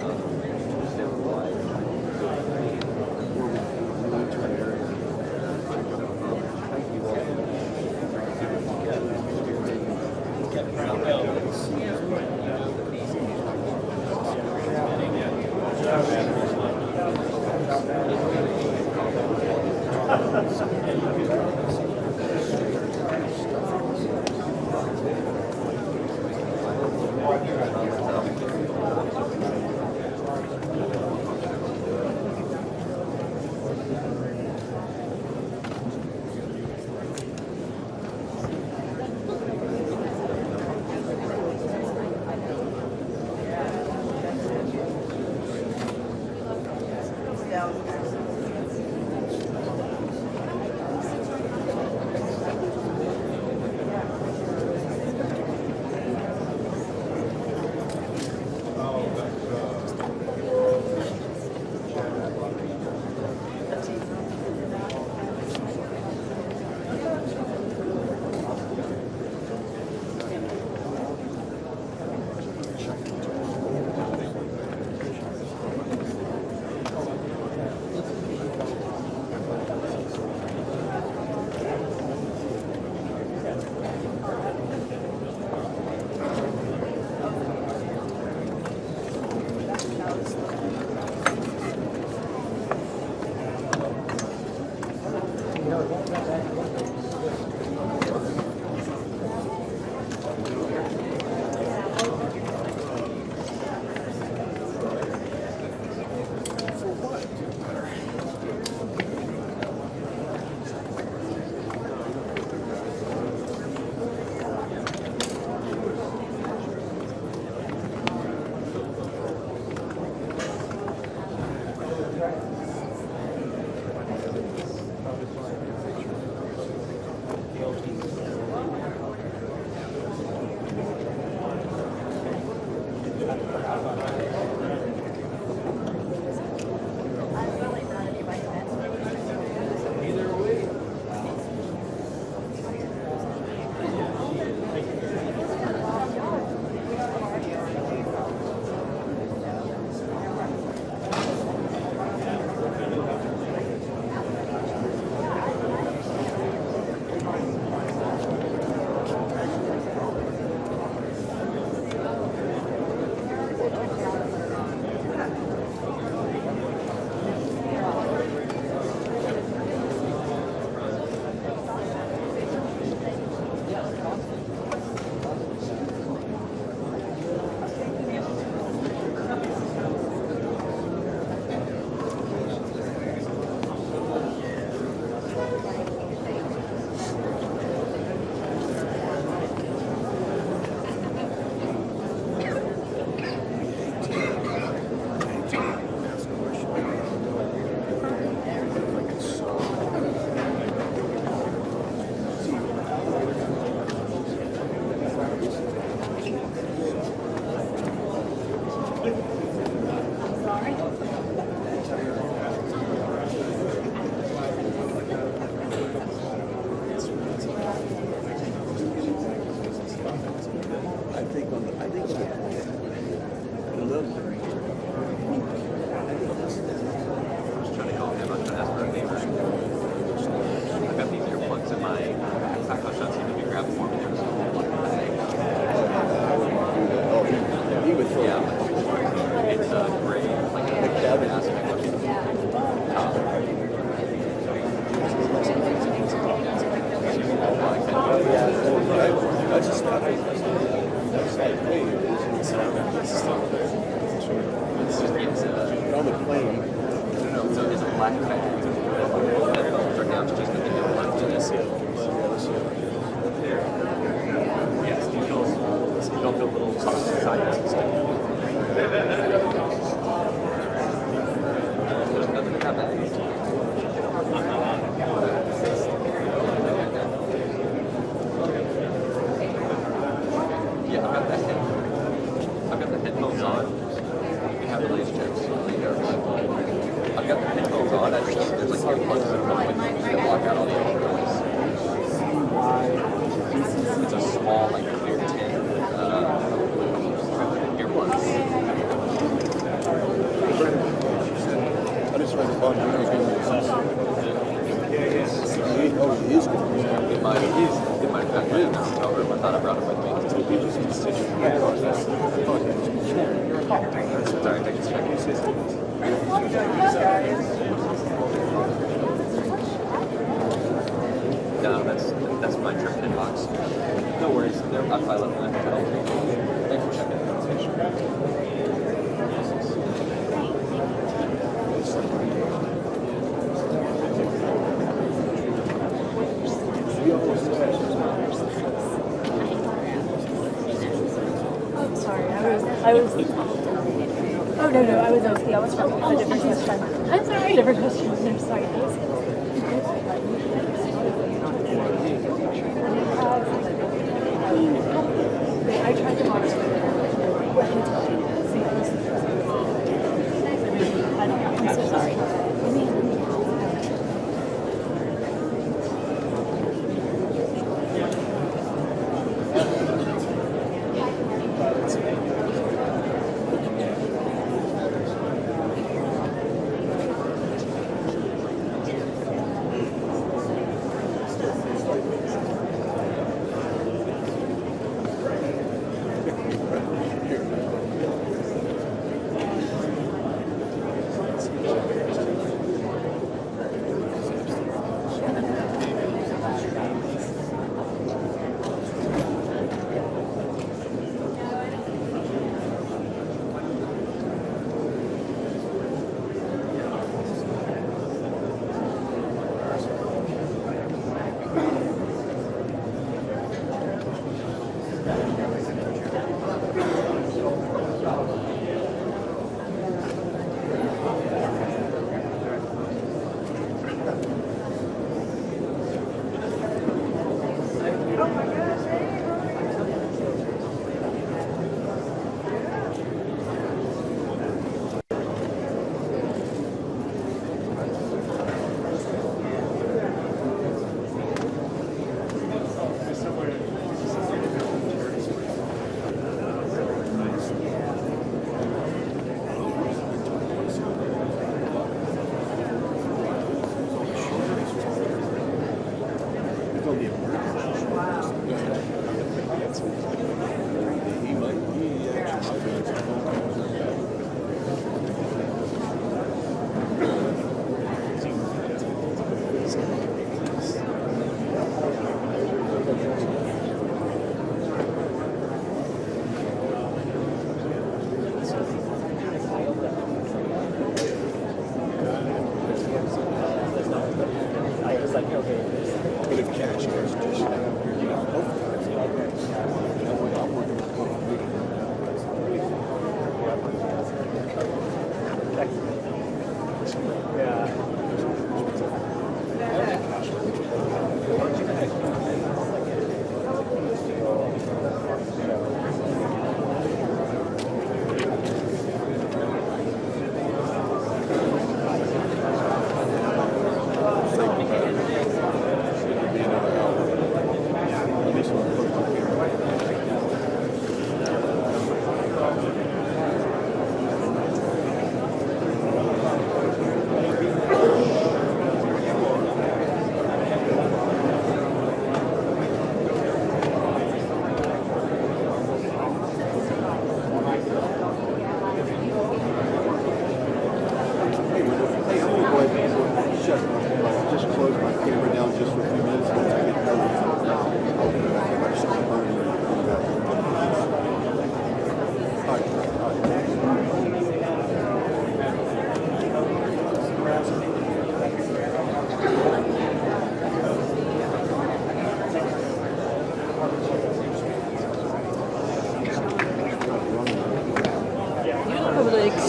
lot of there's like earplugs that block out all the other noise. It's a small, like clear tin earplugs. I just read the bond. Yeah, oh, he is good. It might have been now. However, I thought I brought it with me. Sorry, thank you. No, that's my trip inbox. No worries. I probably left that. Thanks for checking the station. Oh, sorry. I was. Oh no, I was okay. I was from a different question. I'm sorry. Different question. I'm sorry. I tried to watch what he told me. I don't know. I'm so sorry.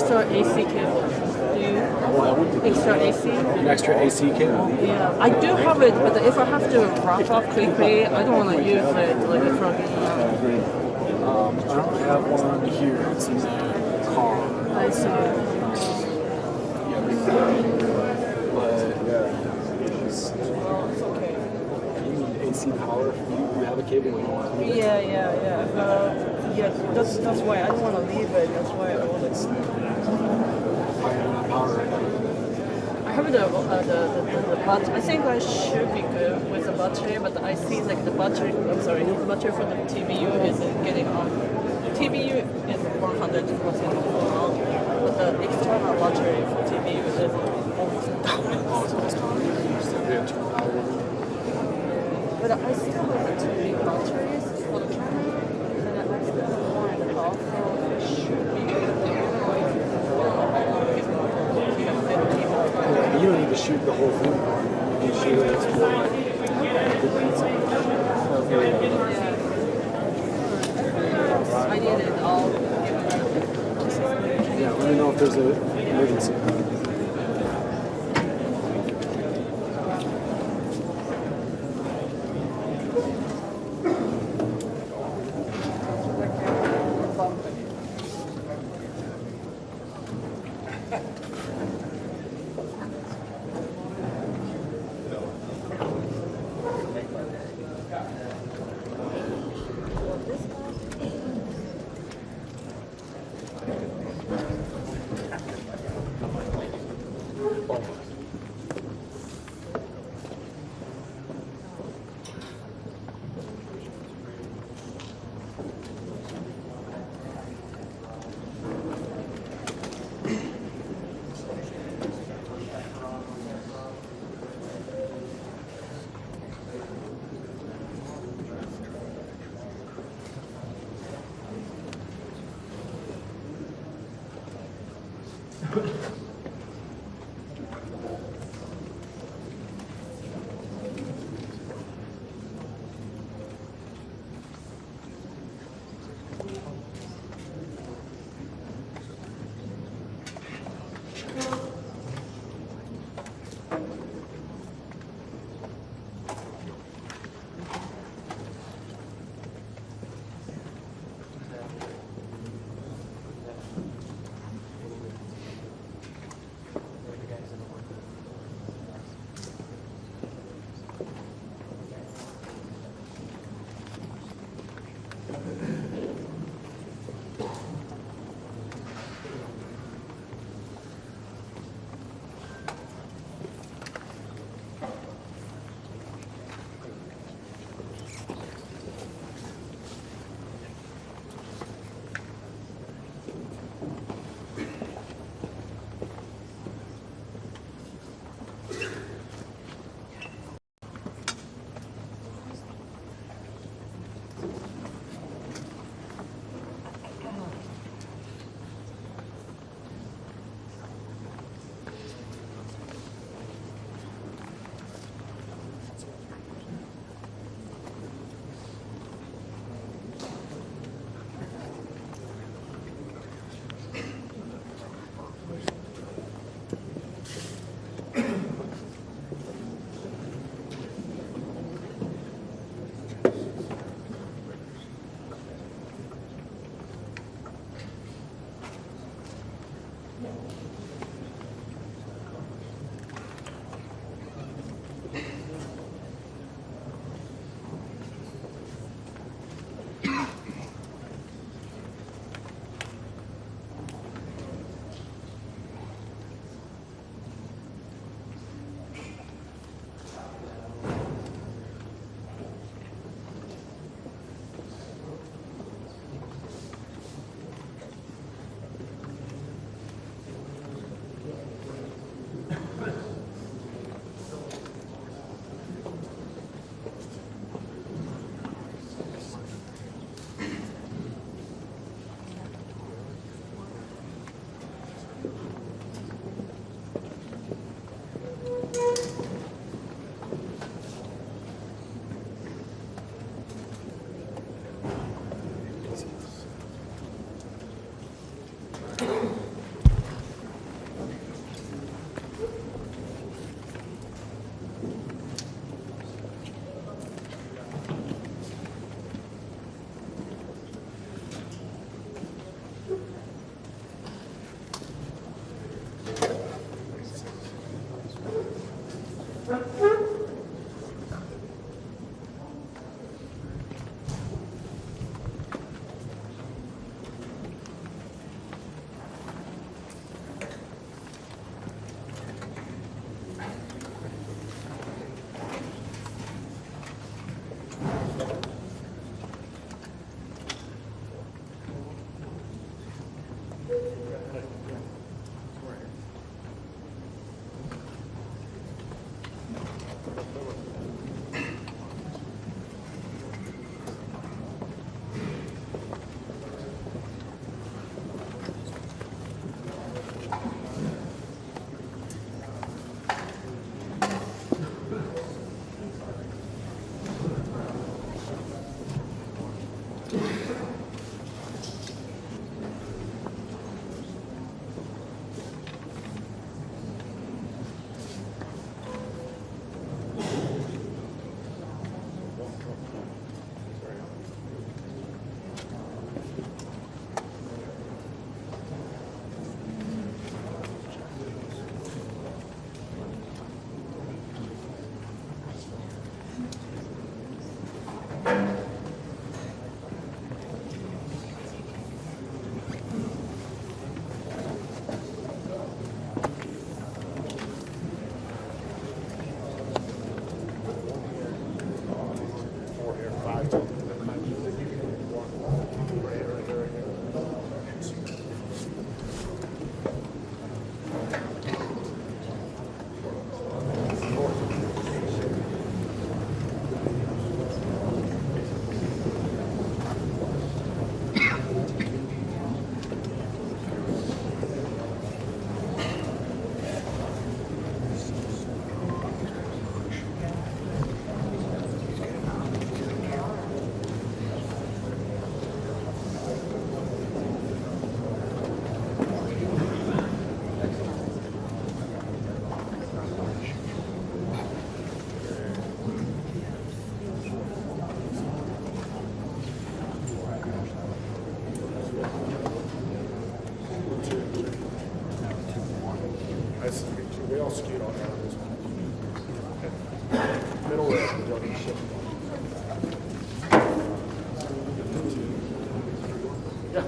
extra AC cable. Do you? Extra AC? An extra AC cable? Yeah, I do have it, but if I have to wrap up quickly, I don't want to use it like a plug-in. I don't have one here. It's in the car. I see. DC power. You have a cable when you want to. Yeah. Yeah, that's why I don't want to leave it. That's why I want to. Power. I have the battery. I think I should be good with the battery, but I see like the battery. I'm sorry, the battery for the TBU is getting on. TBU is 100% full, but the external battery for TBU is almost down. But I still have the two big batteries for the camera, and I still have 1.5, so it should be good. You don't need to shoot the whole thing. You shoot it. I need it all. Yeah, let me know if there's an emergency. Nice to meet you. We all skied on that this one. Middle row, Jordan Ship. Yeah.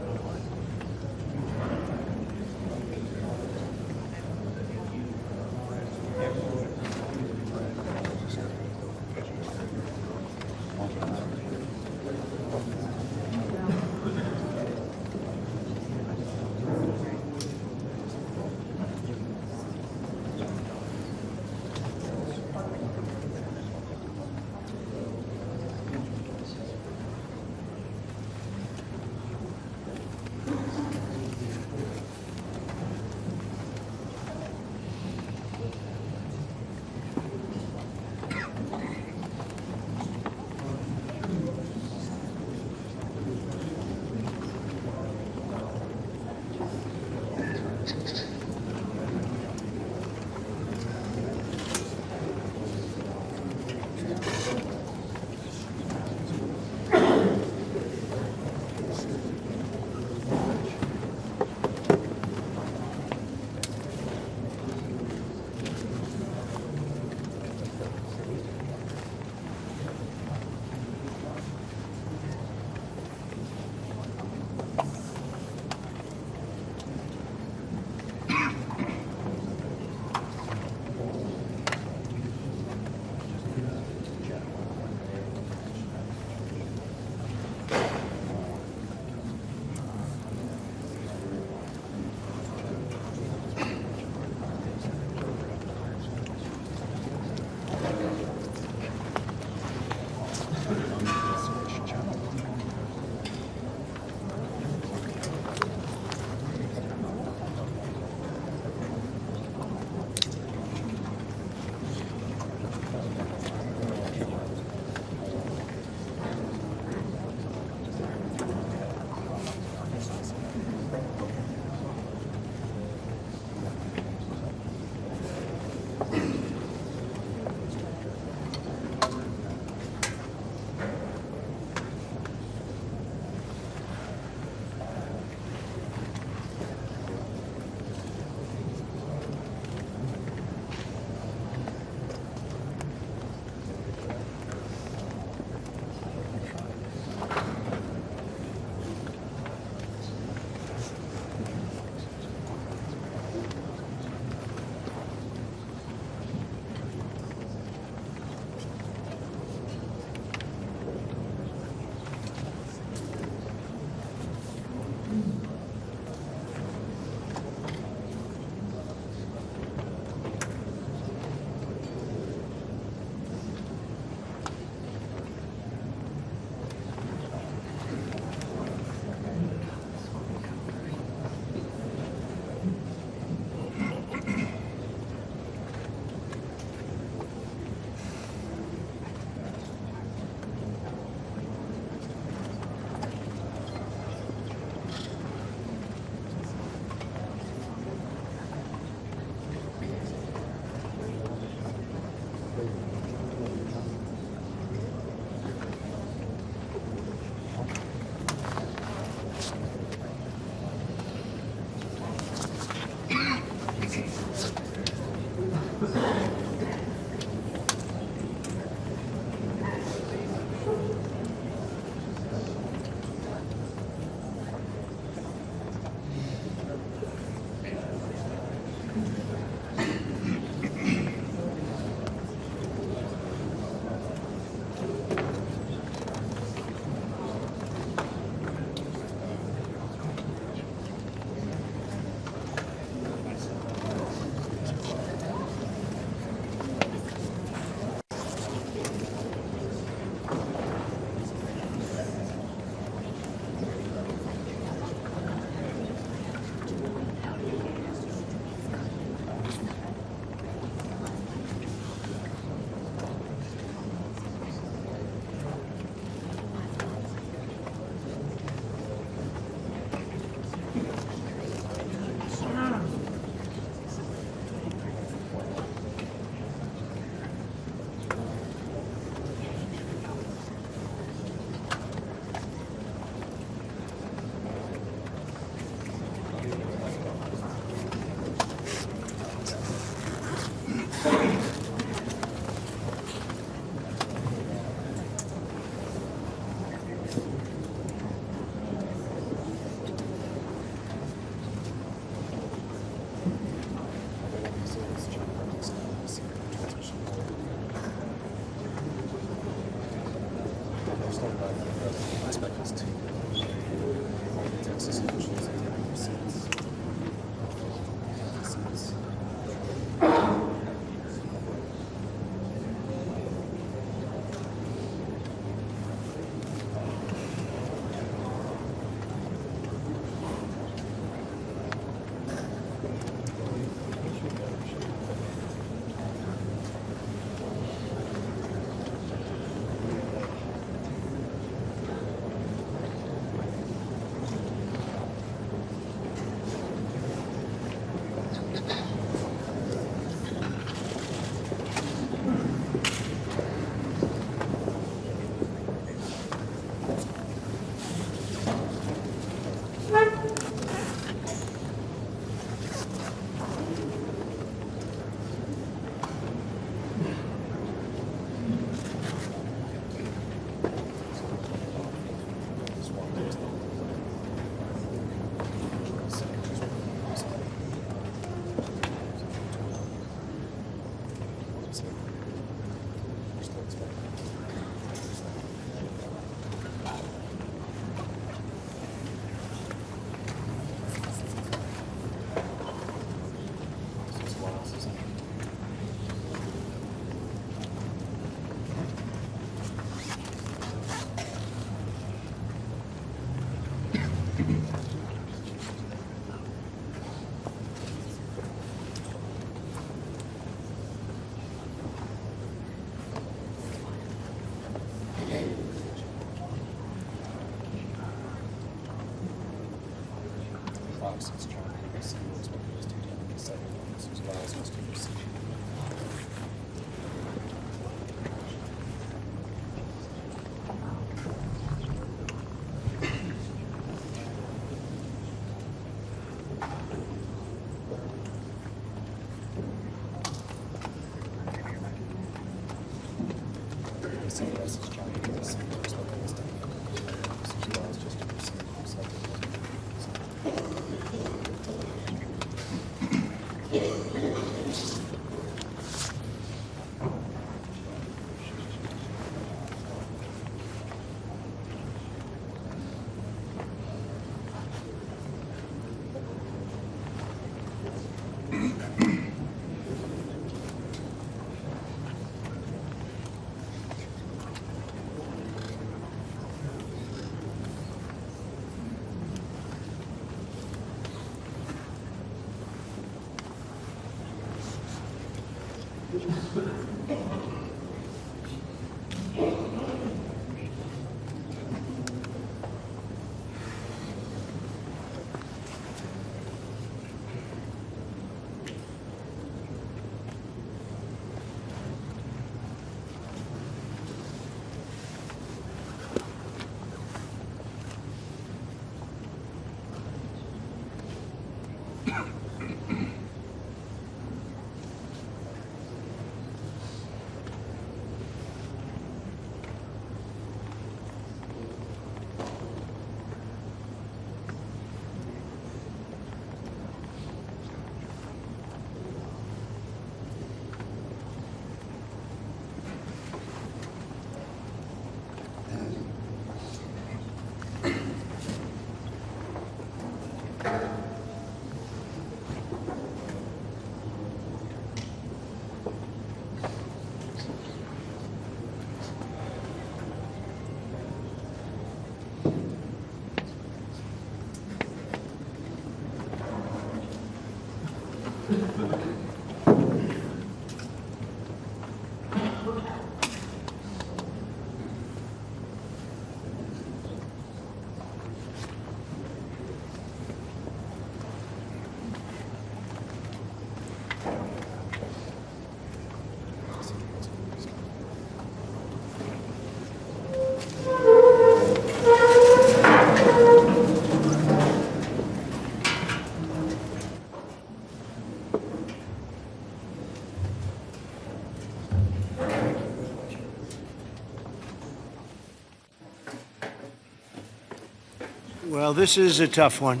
Well, this is a tough one.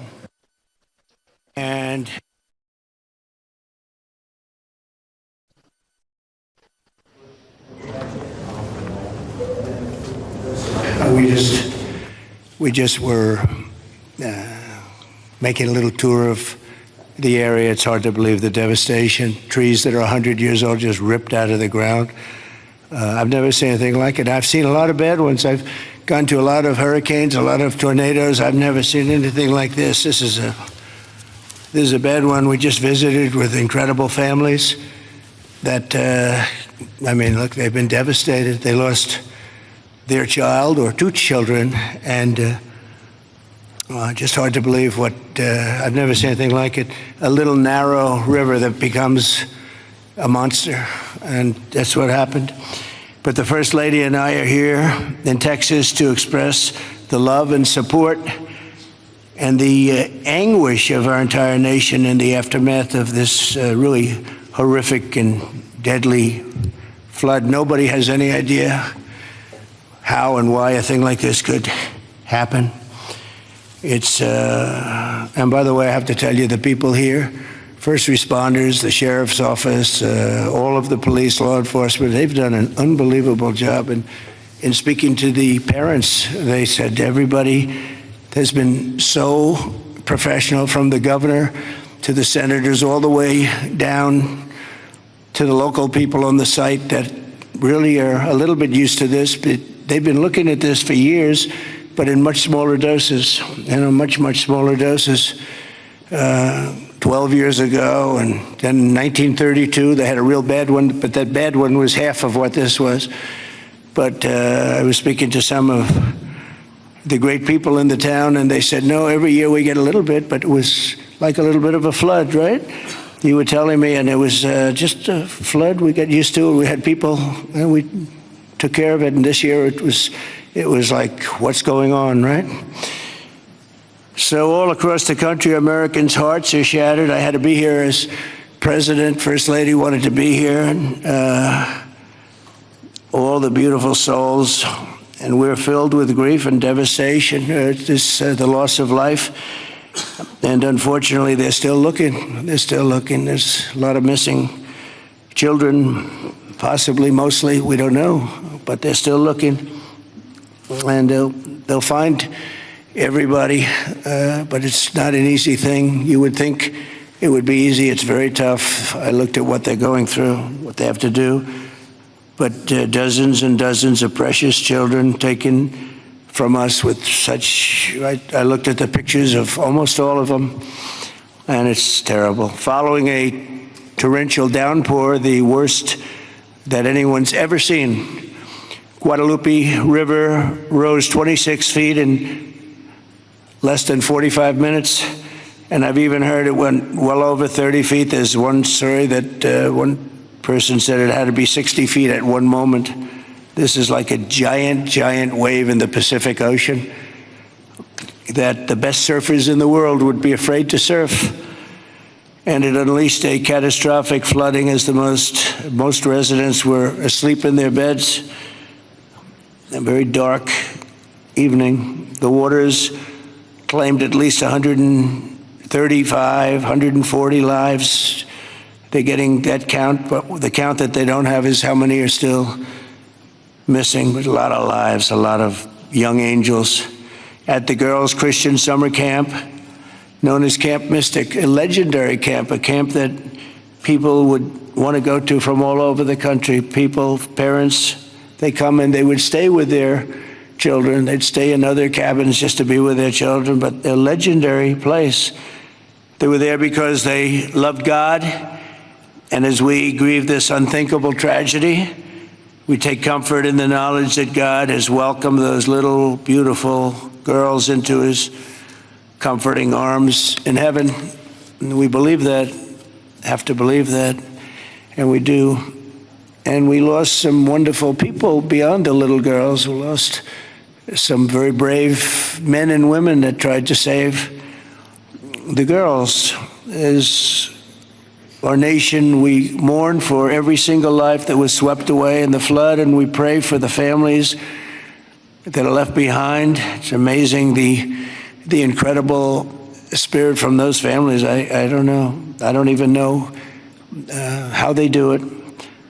And we just were making a little tour of the area. It's hard to believe the devastation. Trees that are 100 years old just ripped out of the ground. I've never seen anything like it. I've seen a lot of bad ones. I've gone to a lot of hurricanes, a lot of tornadoes. I've never seen anything like this. This is a bad one. We just visited with incredible families that, I mean, look, they've been devastated. They lost their child or two children, and just hard to believe what, I've never seen anything like it. A little narrow river that becomes a monster, and that's what happened. But the First Lady and I are here in Texas to express the love and support and the anguish of our entire nation in the aftermath of this really horrific and deadly flood. Nobody has any idea how and why a thing like this could happen. It's, and by the way, I have to tell you, the people here, first responders, the sheriff's office, all of the police, law enforcement, they've done an unbelievable job. And in speaking to the parents, they said everybody has been so professional, from the governor to the senators, all the way down to the local people on the site that really are a little bit used to this. But they've been looking at this for years, but in much smaller doses, much smaller doses. 12 years ago, and then in 1932, they had a real bad one, but that bad one was half of what this was. But I was speaking to some of the great people in the town, and they said, no, every year we get a little bit, but it was like a little bit of a flood, right? You were telling me, and it was just a flood. We got used to it. We had people, and we took care of it, and this year it was like, what's going on, right? So all across the country, Americans' hearts are shattered. I had to be here as president. First Lady wanted to be here. And, all the beautiful souls. And we're filled with grief and devastation. The loss of life. And unfortunately, they're still looking. They're still looking. There's a lot of missing children, possibly, mostly. We don't know. But they're still looking. And they'll find everybody, but it's not an easy thing. You would think it would be easy. It's very tough. I looked at what they're going through, what they have to do. But dozens and dozens of precious children taken from us with such, I looked at the pictures of almost all of them, and it's terrible. Following a torrential downpour, the worst that anyone's ever seen, Guadalupe River rose 26 feet in less than 45 minutes, and I've even heard it went well over 30 feet. There's one story that one person said it had to be 60 feet at one moment. This is like a giant wave in the Pacific Ocean that the best surfers in the world would be afraid to surf. And it unleashed a catastrophic flooding as most residents were asleep in their beds. A very dark evening. The waters claimed at least 135, 140 lives. They're getting that count, but the count that they don't have is how many are still missing. But a lot of lives, a lot of young angels. At the Girls Christian Summer Camp, known as Camp Mystic, a legendary camp, a camp that people would want to go to from all over the country. People, parents, they come and they would stay with their children. They'd stay in other cabins just to be with their children, but a legendary place. They were there because they loved God, and as we grieve this unthinkable tragedy, we take comfort in the knowledge that God has welcomed those little, beautiful girls into his comforting arms in heaven. And we believe that, have to believe that, and we do. And we lost some wonderful people beyond the little girls. We lost some very brave men and women that tried to save the girls. As our nation, we mourn for every single life that was swept away in the flood, and we pray for the families that are left behind. It's amazing the the incredible spirit from those families, I don't know. I don't even know how they do it.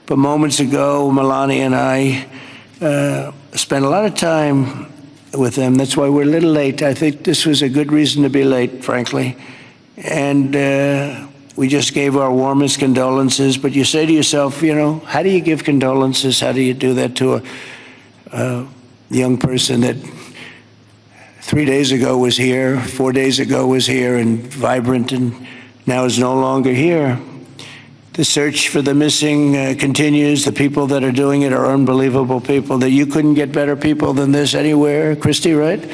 But moments ago, Melania and I spent a lot of time with them. That's why we're a little late. I think this was a good reason to be late, frankly. And we just gave our warmest condolences. But you say to yourself, you know, how do you give condolences? How do you do that to a young person that 3 days ago was here, 4 days ago was here and vibrant, and now is no longer here? The search for the missing continues. The people that are doing it are unbelievable people. That you couldn't get better people than this anywhere, Christy, right?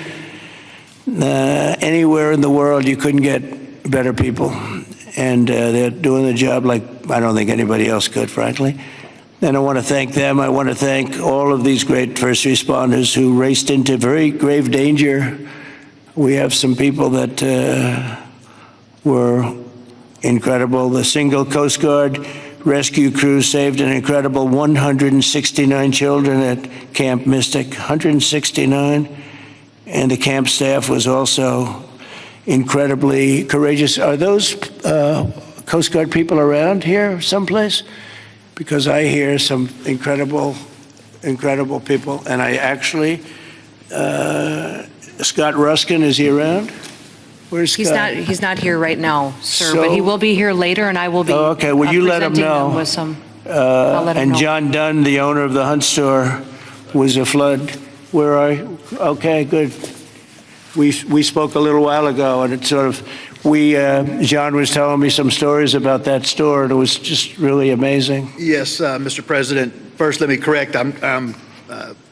Anywhere in the world, you couldn't get better people. And they're doing the job like I don't think anybody else could, frankly. And I want to thank them. I want to thank all of these great first responders who raced into very grave danger. We have some people that were incredible. The single Coast Guard rescue crew saved an incredible 169 children at Camp Mystic, 169. And the camp staff was also incredibly courageous. Are those Coast Guard people around here someplace? Because I hear some incredible people. And I actually, Scott Ruskin, is he around? Where's Scott? He's not here right now, sir, but So- he will be here later, and I will be. Okay, well, you let him presenting know. them with some. I'll let him And know. John Dunn, the owner of the Hunt store, was a flood. Where are you? Okay, good. We spoke a little while ago, and it sort of, John was telling me some stories about that store, and it was just really amazing. Yes, Mr. President. First, let me correct. I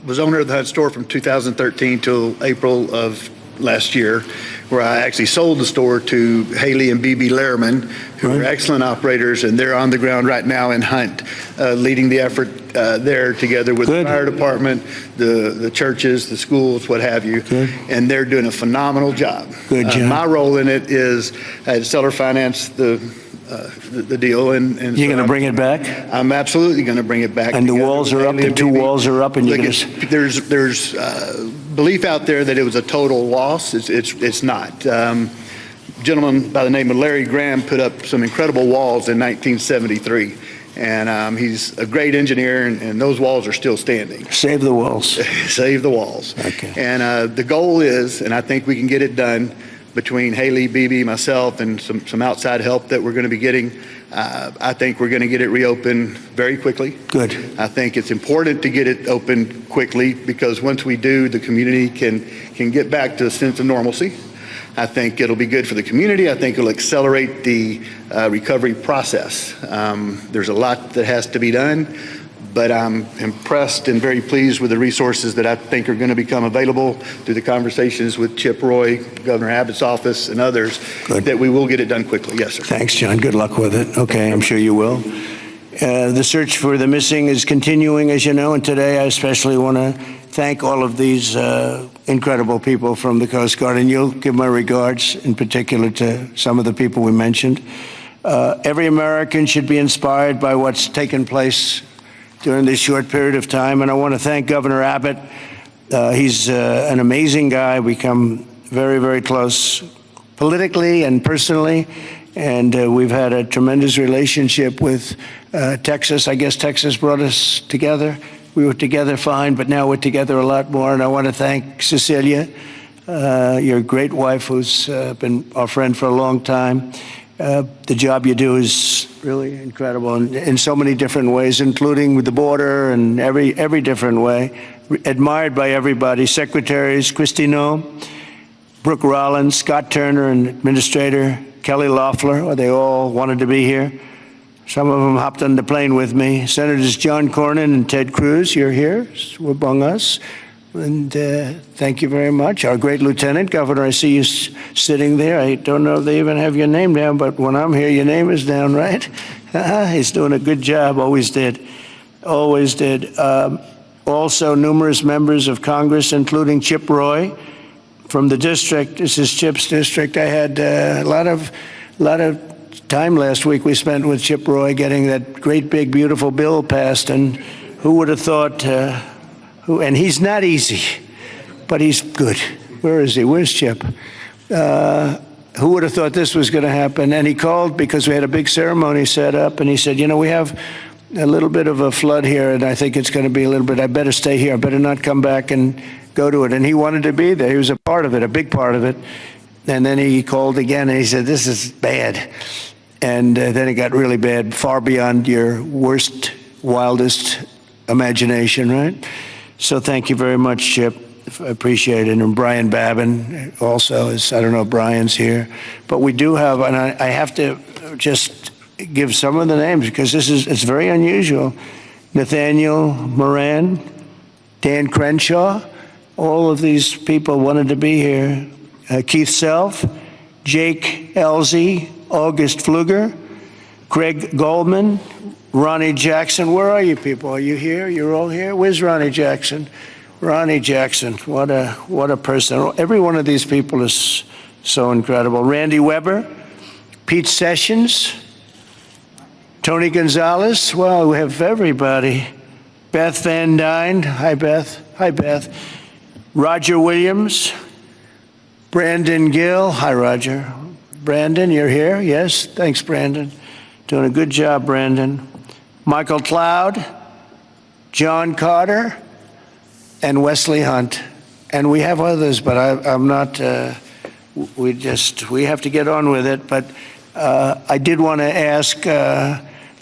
was owner of the Hunt store from 2013 till April of last year, where I actually sold the store to Haley and BB Lehrman, who are excellent operators, and they're on the ground right now in Hunt, leading the effort there together with the fire department, the churches, the schools, what have you. And they're doing a phenomenal job. Good job. My role in it is seller finance the deal, and You're going to bring it back? I'm absolutely going to bring it back. And the together walls with are up, Haley the and two BB. walls are up, and you're Look, going to... there's belief out there that it was a total loss. It's not. Gentleman by the name of Larry Graham put up some incredible walls in 1973. And he's a great engineer, and those walls are still standing. Save the walls. Save the walls. Okay. And the goal is, and I think we can get it done between Haley, BB, myself, and some outside help that we're going to be getting. I think we're going to get it reopened very quickly. Good. I think it's important to get it open quickly because once we do, the community can get back to a sense of normalcy. I think it'll be good for the community. I think it'll accelerate the recovery process. There's a lot that has to be done, but I'm impressed and very pleased with the resources that I think are going to become available through the conversations with Chip Roy, Governor Abbott's office, and others, that we will get it done quickly. Yes, sir. Thanks, John. Good luck with it. Okay, I'm sure you will. The search for the missing is continuing, as you know, and today I especially want to thank all of these incredible people from the Coast Guard, and you'll give my regards in particular to some of the people we mentioned. Every American should be inspired by what's taken place during this short period of time, and I want to thank Governor Abbott. He's an amazing guy. We come very, very close politically and personally, and we've had a tremendous relationship with Texas. I guess Texas brought us together. We were together fine, but now we're together a lot more, and I want to thank Cecilia, your great wife, who's been our friend for a long time. The job you do is really incredible in so many different ways, including with the border and every different way. Admired by everybody. Secretaries, Christino, Brooke Rollins, Scott Turner, and Administrator Kelly Loeffler, they all wanted to be here. Some of them hopped on the plane with me. Senators John Cornyn and Ted Cruz, you're here among us. And thank you very much. Our great Lieutenant Governor, I see you sitting there. I don't know if they even have your name down, but when I'm here, your name is down, right? He's doing a good job, always did. Always did. Also, numerous members of Congress, including Chip Roy from the district. This is Chip's district. I had a lot of time last week we spent with Chip Roy getting that great, big, beautiful bill passed, and who would have thought... and he's not easy, but he's good. Where is he? Where's Chip? Who would have thought this was going to happen? And he called because we had a big ceremony set up, and he said, you know, we have a little bit of a flood here, and I think it's going to be a little bit, I better stay here. I better not come back and go to it. And he wanted to be there. He was a part of it, a big part of it. And then he called again, and he said, this is bad. And then it got really bad, far beyond your worst, wildest imagination, right? So thank you very much, Chip. I appreciate it. And Brian Babin also is, I don't know if Brian's here. But we do have, and I have to just give some of the names because it's very unusual. Nathaniel Moran, Dan Crenshaw, all of these people wanted to be here. Keith Self, Jake Elzey, August Pfluger, Craig Goldman, Ronnie Jackson. Where are you people? Are you here? You're all here? Where's Ronnie Jackson? Ronnie Jackson, what a person. Every one of these people is so incredible. Randy Weber, Pete Sessions, Tony Gonzalez. Well, we have everybody. Beth Van Dyne. Hi, Beth. Hi, Beth. Roger Williams. Brandon Gill. Hi, Roger. Brandon, you're here? Yes. Thanks, Brandon. Doing a good job, Brandon. Michael Cloud. John Carter. And Wesley Hunt. And we have others, but I'm not, we have to get on with it. But I did want to ask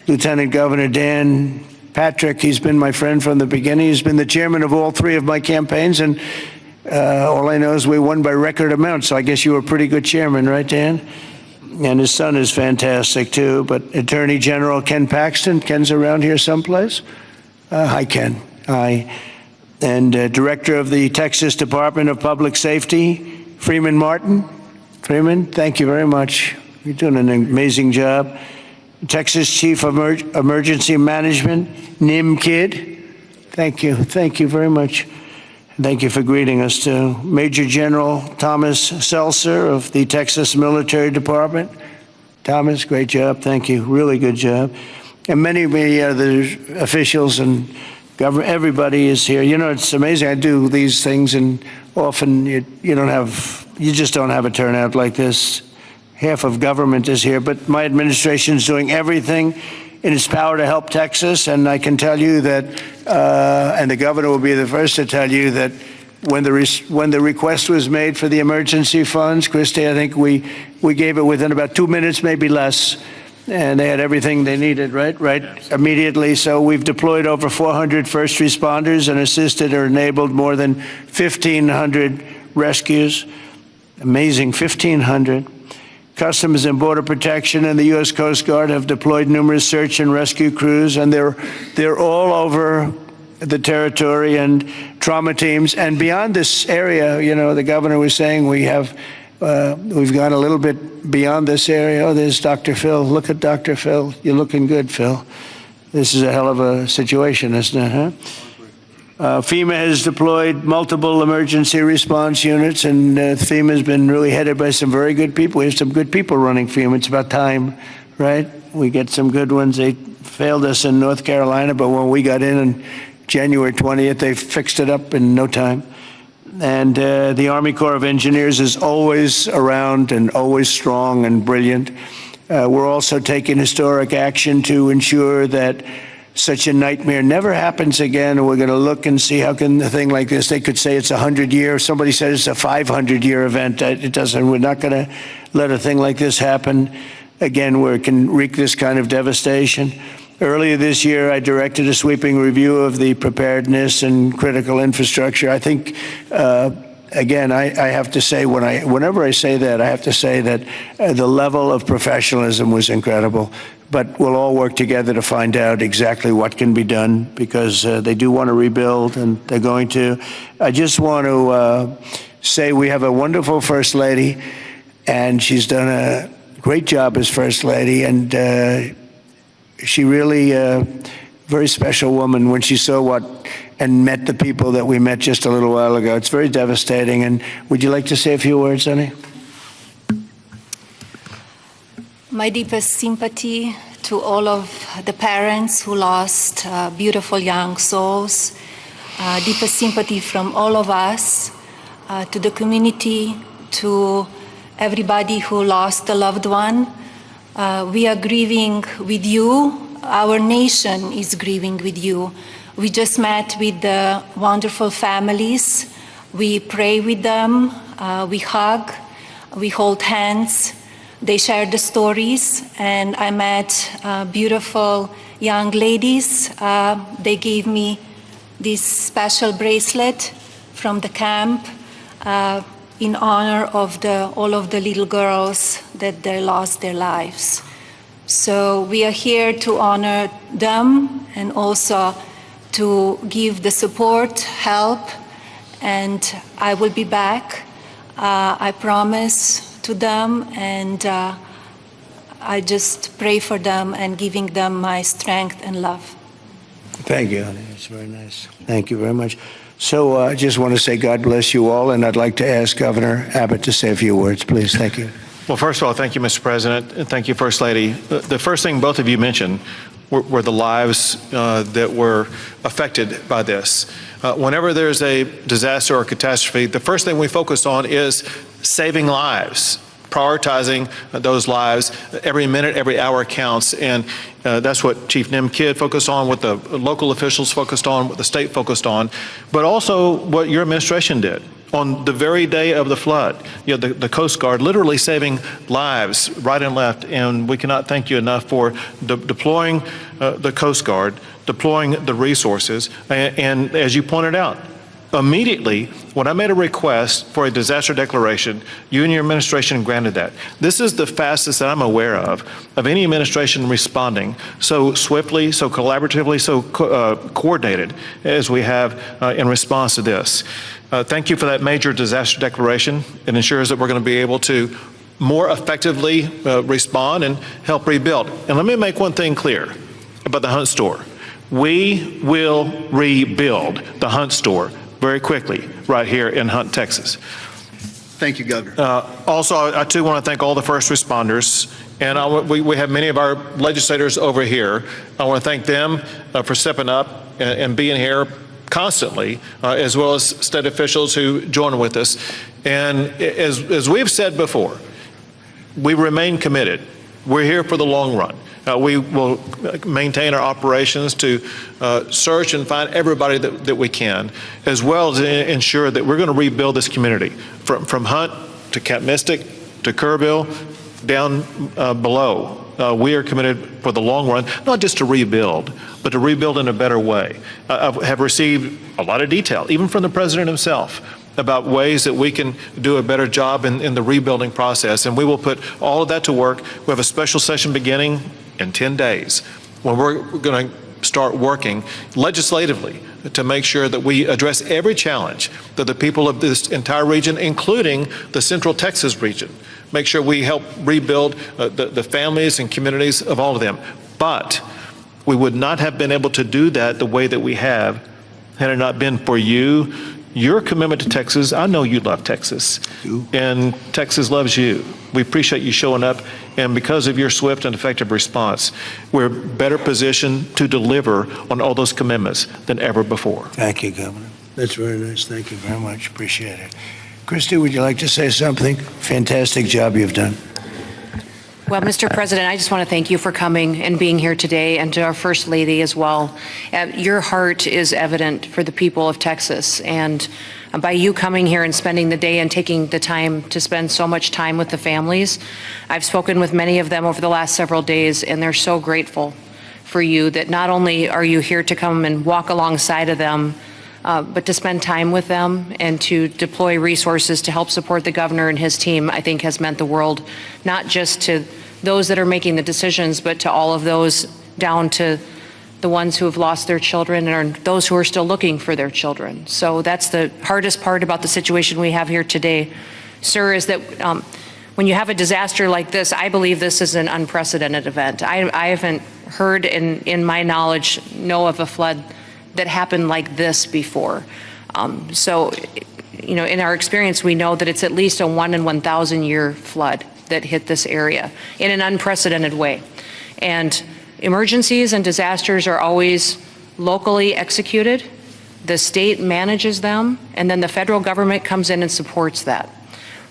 Lieutenant Governor Dan Patrick. He's been my friend from the beginning. He's been the chairman of all three of my campaigns, and all I know is we won by record amounts, so I guess you were a pretty good chairman, right, Dan? And his son is fantastic, too. But Attorney General Ken Paxton. Ken's around here someplace? Hi, Ken. Hi. And Director of the Texas Department of Public Safety, Freeman Martin. Freeman, thank you very much. You're doing an amazing job. Texas Chief of Emergency Management, Nim Kidd. Thank you. Thank you very much. Thank you for greeting us, too. Major General Thomas Seltzer of the Texas Military Department. Thomas, great job. Thank you. Really good job. And many other officials and government, everybody is here. You know, it's amazing. I do these things, and often you just don't have a turnout like this. Half of government is here, but my administration is doing everything in its power to help Texas, and I can tell you that, and the governor will be the first to tell you that when the request was made for the emergency funds, Christy, I think we gave it within about 2 minutes, maybe less. And they had everything they needed, right, immediately. So we've deployed over 400 first responders and assisted or enabled more than 1,500 rescues. Amazing, 1,500. Customs and Border Protection and the U.S. Coast Guard have deployed numerous search and rescue crews, and they're all over the territory, and trauma teams. And beyond this area, you know, the governor was saying we've gone a little bit beyond this area. Oh, there's Dr. Phil. Look at Dr. Phil. You're looking good, Phil. This is a hell of a situation, isn't it, huh? FEMA has deployed multiple emergency response units, and FEMA has been really headed by some very good people. We have some good people running FEMA. It's about time, right? We get some good ones. They failed us in North Carolina, but when we got in on January 20th, they fixed it up in no time. And the Army Corps of Engineers is always around and always strong and brilliant. We're also taking historic action to ensure that such a nightmare never happens again. And we're going to look and see how can a thing like this, they could say it's a 100-year, somebody said it's a 500-year event. It doesn't, we're not going to let a thing like this happen again where it can wreak this kind of devastation. Earlier this year, I directed a sweeping review of the preparedness and critical infrastructure. I think, again, I have to say, whenever I say that, I have to say that the level of professionalism was incredible. But we'll all work together to find out exactly what can be done, because they do want to rebuild, and they're going to. I just want to say we have a wonderful First Lady, and she's done a great job as First Lady, and she really very special woman when she saw what and met the people that we met just a little while ago. It's very devastating. And would you like to say a few words, honey? My deepest sympathy to all of the parents who lost beautiful young souls. Deepest sympathy from all of us to the community, to everybody who lost a loved one. We are grieving with you. Our nation is grieving with you. We just met with the wonderful families. We pray with them, we hug, we hold hands. They share the stories, and I met beautiful young ladies. They gave me this special bracelet from the camp in honor of all of the little girls that they lost their lives. So we are here to honor them and also to give the support, help, and I will be back. I promise to them, and I just pray for them and giving them my strength and love. Thank you, honey. It's very nice. Thank you very much. So I just want to say God bless you all, and I'd like to ask Governor Abbott to say a few words, please. Thank you. Well, first of all, thank you, Mr. President, and thank you, First Lady. The first thing both of you mentioned were the lives that were affected by this. Whenever there's a disaster or catastrophe, the first thing we focus on is saving lives, prioritizing those lives. Every minute, every hour counts, and that's what Chief Nim Kidd focused on, what the local officials focused on, what the state focused on, but also what your administration did. On the very day of the flood, the Coast Guard literally saving lives right and left, and we cannot thank you enough for deploying the Coast Guard, deploying the resources, and as you pointed out, immediately, when I made a request for a disaster declaration, you and your administration granted that. This is the fastest that I'm aware of any administration responding so swiftly, so collaboratively, so coordinated as we have in response to this. Thank you for that major disaster declaration. It ensures that we're going to be able to more effectively respond and help rebuild. And let me make one thing clear about the Hunt store. We will rebuild the Hunt store very quickly right here in Hunt, Texas. Thank you, Governor. Also, I too want to thank all the first responders, and we have many of our legislators over here. I want to thank them for stepping up and being here constantly, as well as state officials who join with us. And as we've said before, we remain committed. We're here for the long run. We will maintain our operations to search and find everybody that we can, as well as ensure that we're going to rebuild this community from Hunt to Camp Mystic to Kerrville down below. We are committed for the long run, not just to rebuild, but to rebuild in a better way. I have received a lot of detail, even from the President himself, about ways that we can do a better job in the rebuilding process, and we will put all of that to work. We have a special session beginning in 10 days when we're going to start working legislatively to make sure that we address every challenge that the people of this entire region, including the Central Texas region, make sure we help rebuild the families and communities of all of them. But we would not have been able to do that the way that we have had it not been for you, your commitment to Texas. I know you love Texas, and Texas loves you. We appreciate you showing up, and because of your swift and effective response, we're better positioned to deliver on all those commitments than ever before. Thank you, Governor. That's very nice. Thank you very much. Appreciate it. Christy, would you like to say something? Fantastic job you've done. Well, Mr. President, I just want to thank you for coming and being here today, and to our First Lady as well. Your heart is evident for the people of Texas, and by you coming here and spending the day and taking the time to spend so much time with the families, I've spoken with many of them over the last several days, and they're so grateful for you that not only are you here to come and walk alongside of them, but to spend time with them and to deploy resources to help support the governor and his team, I think has meant the world, not just to those that are making the decisions, but to all of those down to the ones who have lost their children and those who are still looking for their children. So that's the hardest part about the situation we have here today, sir, is that when you have a disaster like this, I believe this is an unprecedented event. I haven't heard in my knowledge, know of a flood that happened like this before. So, you know, in our experience, we know that it's at least a 1 in 1,000 year flood that hit this area in an unprecedented way. And emergencies and disasters are always locally executed. The state manages them, and then the federal government comes in and supports that.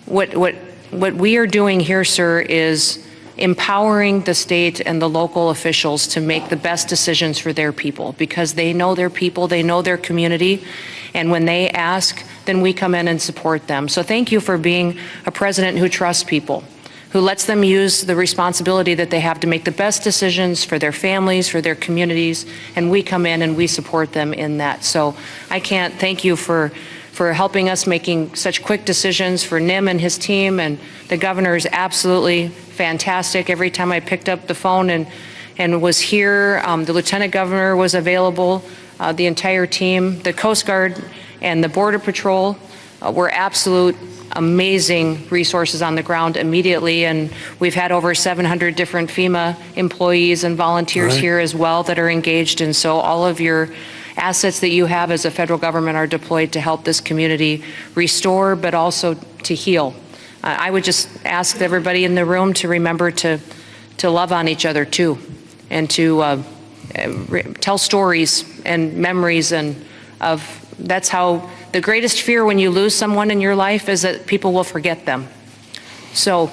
What what we are doing here, sir, is empowering the state and the local officials to make the best decisions for their people, because they know their people, they know their community, and when they ask, then we come in and support them. So thank you for being a president who trusts people, who lets them use the responsibility that they have to make the best decisions for their families, for their communities, and we come in and we support them in that. So I can't thank you for helping us making such quick decisions, for Nim and his team, and the governor is absolutely fantastic. Every time I picked up the phone and was here, the lieutenant governor was available, the entire team, the Coast Guard and the Border Patrol were absolute amazing resources on the ground immediately, and we've had over 700 different FEMA employees and volunteers here as well that are engaged, and so all of your assets that you have as a federal government are deployed to help this community restore, but also to heal. I would just ask everybody in the room to remember to love on each other too, and to tell stories and memories, and that's how the greatest fear when you lose someone in your life is that people will forget them. So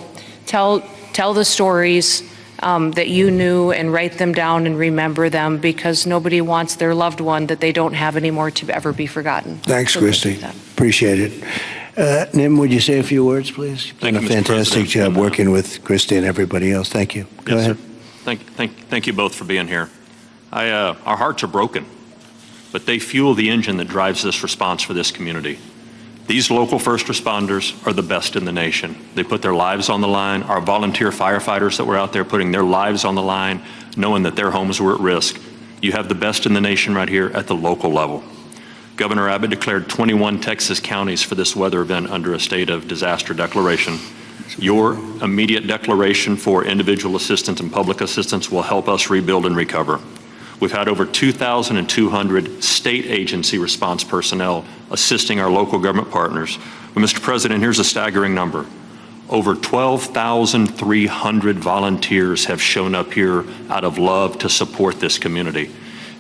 tell the stories that you knew and write them down and remember them, because nobody wants their loved one that they don't have anymore to ever be forgotten. Thanks, Christy. Appreciate it. Nim, would you say a few words, please? You've done a fantastic job working with Christy and everybody else. Thank you. Go ahead. Thank you both for being here. Our hearts are broken, but they fuel the engine that drives this response for this community. These local first responders are the best in the nation. They put their lives on the line. Our volunteer firefighters that were out there putting their lives on the line, knowing that their homes were at risk. You have the best in the nation right here at the local level. Governor Abbott declared 21 Texas counties for this weather event under a state of disaster declaration. Your immediate declaration for individual assistance and public assistance will help us rebuild and recover. We've had over 2,200 state agency response personnel assisting our local government partners. But Mr. President, here's a staggering number. Over 12,300 volunteers have shown up here out of love to support this community.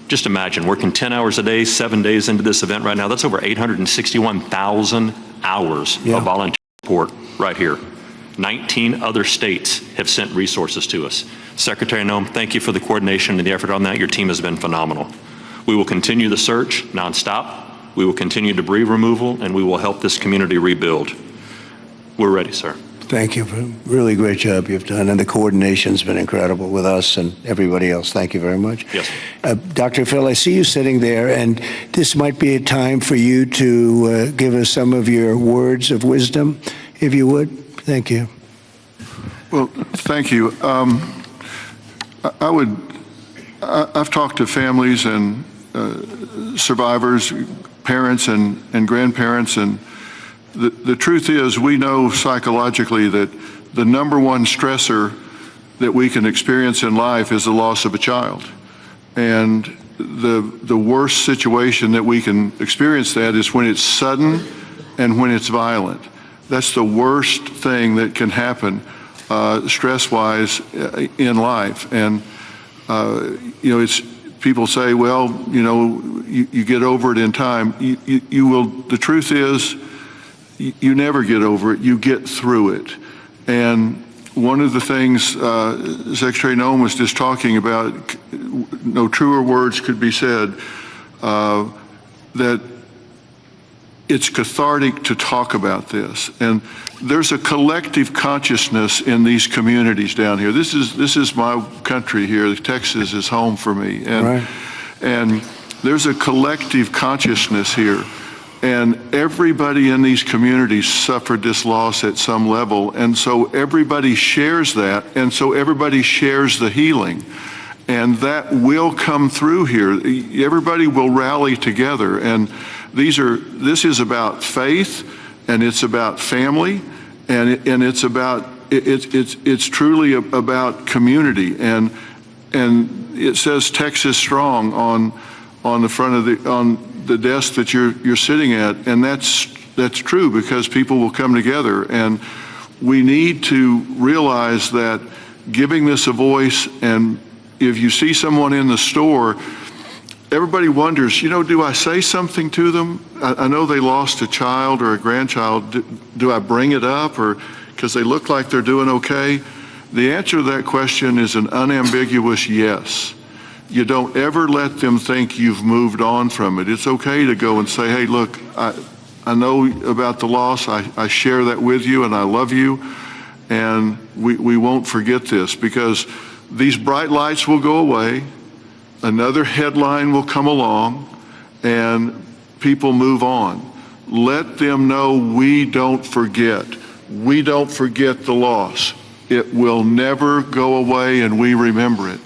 Just imagine, working 10 hours a day, 7 days into this event right now, that's over 861,000 hours of volunteer support right here. 19 other states have sent resources to us. Secretary Noem, thank you for the coordination and the effort on that. Your team has been phenomenal. We will continue the search nonstop. We will continue debris removal, and we will help this community rebuild. We're ready, sir. Thank you for a really great job you've done, and the coordination's been incredible with us and everybody else. Thank you very much. Yes. Dr. Phil, I see you sitting there, and this might be a time for you to give us some of your words of wisdom, if you would. Thank you. Well, thank you. I've talked to families and survivors, parents and grandparents, and the truth is, we know psychologically that the number one stressor that we can experience in life is the loss of a child. And the worst situation that we can experience that is when it's sudden and when it's violent. That's the worst thing that can happen stress-wise in life. And you know, it's people say, well, you know, you get over it in time. You will. The truth is, you never get over it. You get through it. And one of the things Secretary Noem was just talking about, no truer words could be said, that it's cathartic to talk about this. And there's a collective consciousness in these communities down here. This is my country here. Texas is home for me. And, and there's a collective consciousness here. And everybody in these communities suffered this loss at some level. And so everybody shares that. And so everybody shares the healing. And that will come through here. Everybody will rally together. And this is about faith, and it's about family, and it's truly about community. And it says Texas Strong on the front of the desk that you're sitting at, and that's true, because people will come together. And we need to realize that giving this a voice, and if you see someone in the store, everybody wonders, you know, do I say something to them? I know they lost a child or a grandchild. Do I bring it up, or because they look like they're doing okay? The answer to that question is an unambiguous yes. You don't ever let them think you've moved on from it. It's okay to go and say, hey, look, I know about the loss. I share that with you, and I love you, and we won't forget this, because these bright lights will go away. Another headline will come along, and people move on. Let them know we don't forget. We don't forget the loss. It will never go away, and we remember it.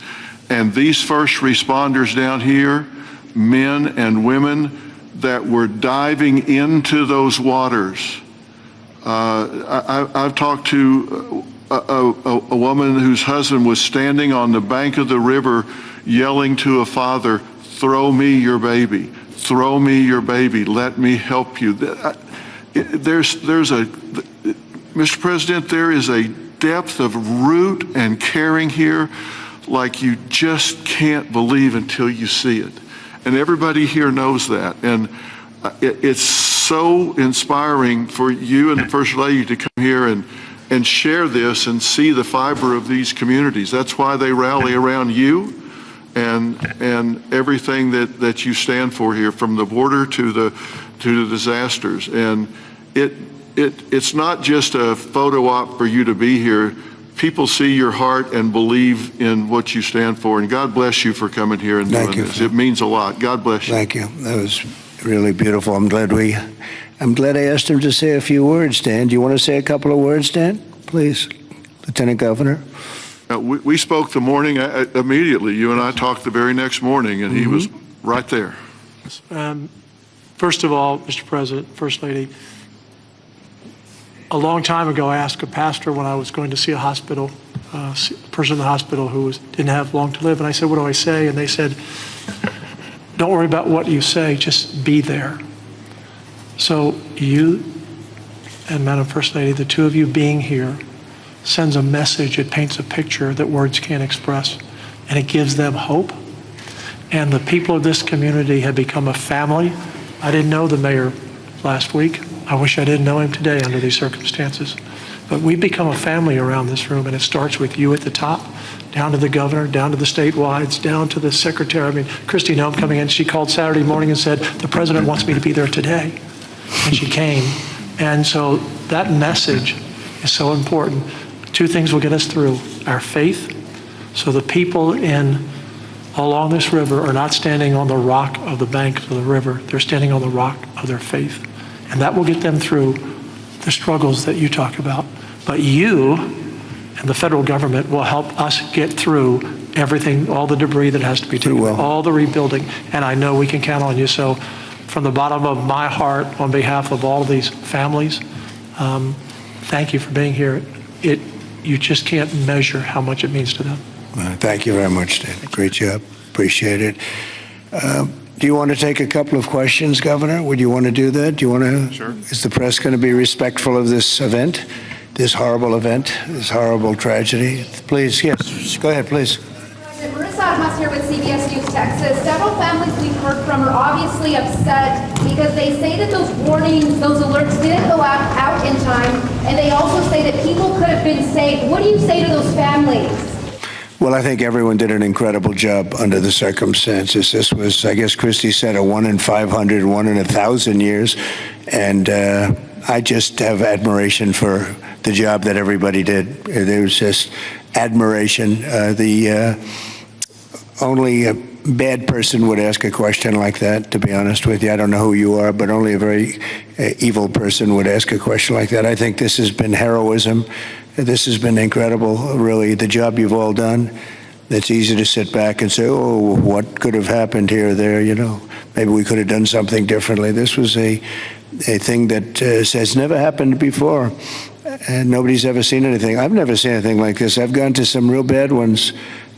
And these first responders down here, men and women that were diving into those waters. I've talked to a woman whose husband was standing on the bank of the river yelling to a father, throw me your baby, throw me your baby, let me help you. Mr. President, there is a depth of root and caring here like you just can't believe until you see it. And everybody here knows that. And it's so inspiring for you and the First Lady to come here and share this and see the fiber of these communities. That's why they rally around you and everything that you stand for here, from the border to the disasters. And it's not just a photo op for you to be here. People see your heart and believe in what you stand for. And God bless you for coming here and doing this. It means a lot. God bless you. Thank you. That was really beautiful. I'm glad I asked him to say a few words, Dan. Do you want to say a couple of words, Dan? Please, Lieutenant Governor. We spoke the morning immediately. You and I talked the very next morning, and he was right there. First of all, Mr. President, First Lady, a long time ago, I asked a pastor when I was going to see a hospital, a person in the hospital who didn't have long to live, and I said, what do I say? And they said, don't worry about what you say, just be there. So you and Madam First Lady, the two of you being here, sends a message. It paints a picture that words can't express, and it gives them hope. And the people of this community have become a family. I didn't know the mayor last week. I wish I didn't know him today under these circumstances. But we've become a family around this room, and it starts with you at the top, down to the governor, down to the statewides, down to the secretary. I mean, Christy Nome coming in, she called Saturday morning and said, the president wants me to be there today. And she came. And so that message is so important. Two things will get us through: our faith, so the people along this river are not standing on the rock of the bank of the river, they're standing on the rock of their faith. And that will get them through the struggles that you talk about. But you and the federal government will help us get through everything, all the debris that has to be taken, all the rebuilding, and I know we can count on you. So from the bottom of my heart, on behalf of all of these families, thank you for being here. You just can't measure how much it means to them. Thank you very much, Dan. Great job. Appreciate it. Do you want to take a couple of questions, Governor? Would you want to do that? Do you want to? Sure. Is the press going to be respectful of this event, this horrible event, this horrible tragedy? Please, yes. Go ahead, please. Marissa Admas here with CBS News Texas. Several families we've heard from are obviously upset because they say that those warnings, those alerts didn't go out in time, and they also say that people could have been saved. What do you say to those families? Well, I think everyone did an incredible job under the circumstances. This was, I guess Christy said, a 1 in 500, 1 in 1,000 years. And I just have admiration for the job that everybody did. There was just admiration. Only a bad person would ask a question like that, to be honest with you. I don't know who you are, but only a very evil person would ask a question like that. I think this has been heroism. This has been incredible, really, the job you've all done. It's easy to sit back and say, oh, what could have happened here or there, you know. Maybe we could have done something differently. This was a thing that has never happened before, and nobody's ever seen anything. I've never seen anything like this. I've gone to some real bad ones.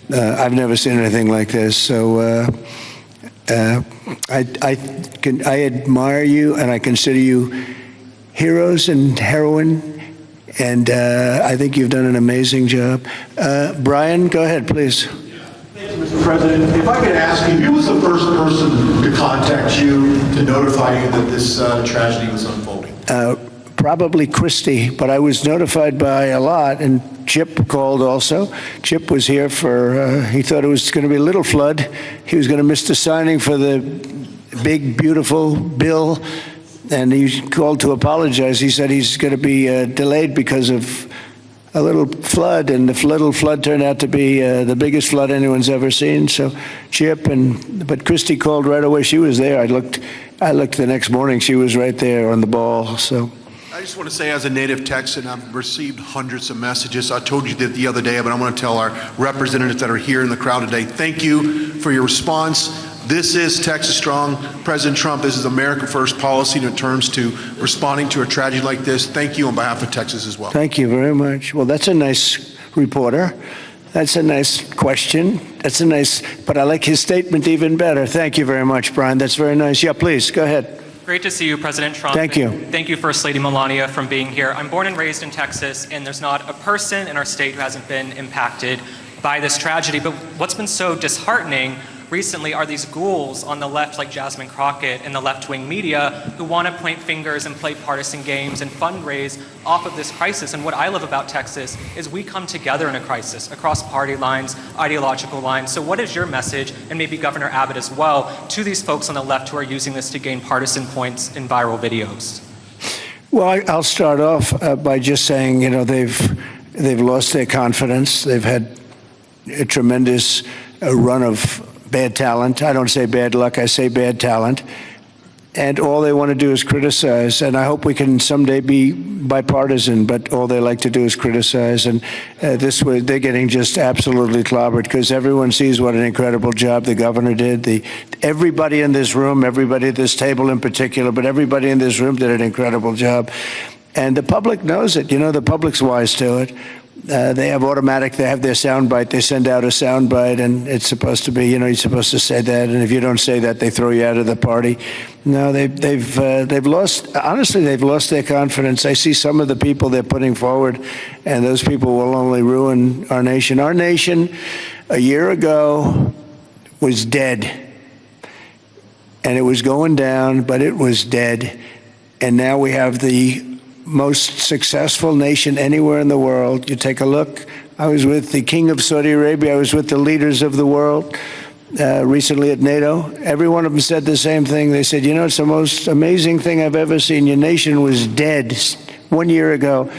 I've never seen anything like this. So I admire you, and I consider you heroes and heroine. And I think you've done an amazing job. Brian, go ahead, please. Thank you, Mr. President. If I could ask you, who was the first person to contact you to notify you that this tragedy was unfolding? probably Christie, but I was notified by a lot, and Chip called also. Chip was here for, he thought it was going to be a little flood. He was going to miss the signing for the big, beautiful bill, and he called to apologize. He said he's going to be delayed because of a little flood, and the little flood turned out to be the biggest flood anyone's ever seen. So Chip, but Christy called right away. She was there. I looked the next morning. She was right there on the ball. So I just want to say, as a native Texan, I've received hundreds of messages. I told you that the other day, but I want to tell our representatives that are here in the crowd today, thank you for your response. This is Texas Strong. President Trump, this is America First policy in terms to responding to a tragedy like this. Thank you on behalf of Texas as well. thank you very much. Well, that's a nice reporter. That's a nice question. That's a nice, but I like his statement even better. Thank you very much, Brian. That's very nice. Yeah, please, go ahead. Great to see you, President Trump. Thank you. Thank you, First Lady Melania, from being here. I'm born and raised in Texas, and there's not a person in our state who hasn't been impacted by this tragedy. But what's been so disheartening recently are these ghouls on the left, like Jasmine Crockett and the left-wing media, who want to point fingers and play partisan games and fundraise off of this crisis. And what I love about Texas is we come together in a crisis across party lines, ideological lines. So what is your message, and maybe Governor Abbott as well, to these folks on the left who are using this to gain partisan points in viral videos? Well, I'll start off by just saying, you know, they've lost their confidence. They've had a tremendous run of bad talent. I don't say bad luck, I say bad talent. And all they want to do is criticize. And I hope we can someday be bipartisan, but all they like to do is criticize. And this way, they're getting just absolutely clobbered because everyone sees what an incredible job the governor did. Everybody in this room, everybody at this table in particular, but everybody in this room did an incredible job. And the public knows it. You know, the public's wise to it. They have their soundbite. They send out a soundbite, and it's supposed to be, you know, you're supposed to say that, and if you don't say that, they throw you out of the party. No, they've lost, honestly, they've lost their confidence. I see some of the people they're putting forward, and those people will only ruin our nation. Our nation, a year ago, was dead, and it was going down, but it was dead. And now we have the most successful nation anywhere in the world. You take a look. I was with the King of Saudi Arabia. I was with the leaders of the world recently at NATO. Every one of them said the same thing. They said, you know, it's the most amazing thing I've ever seen. Your nation was dead 1 year ago,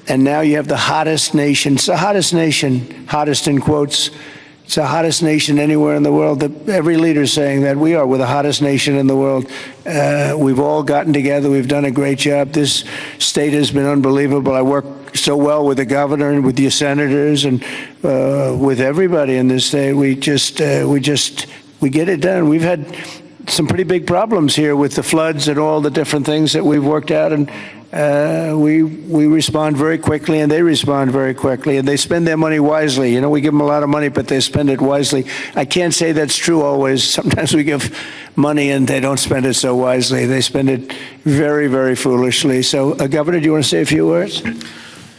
and now you have the hottest nation. It's the hottest nation, hottest in quotes. It's the hottest nation anywhere in the world. Every leader is saying that we're the hottest nation in the world. We've all gotten together. We've done a great job. This state has been unbelievable. I work so well with the governor and with your senators and with everybody in this state. We get it done. We've had some pretty big problems here with the floods and all the different things that we've worked out, and we respond very quickly, and they respond very quickly, and they spend their money wisely. You know, we give them a lot of money, but they spend it wisely. I can't say that's true always. Sometimes we give money and they don't spend it so wisely. They spend it very, very foolishly. So, Governor, do you want to say a few words?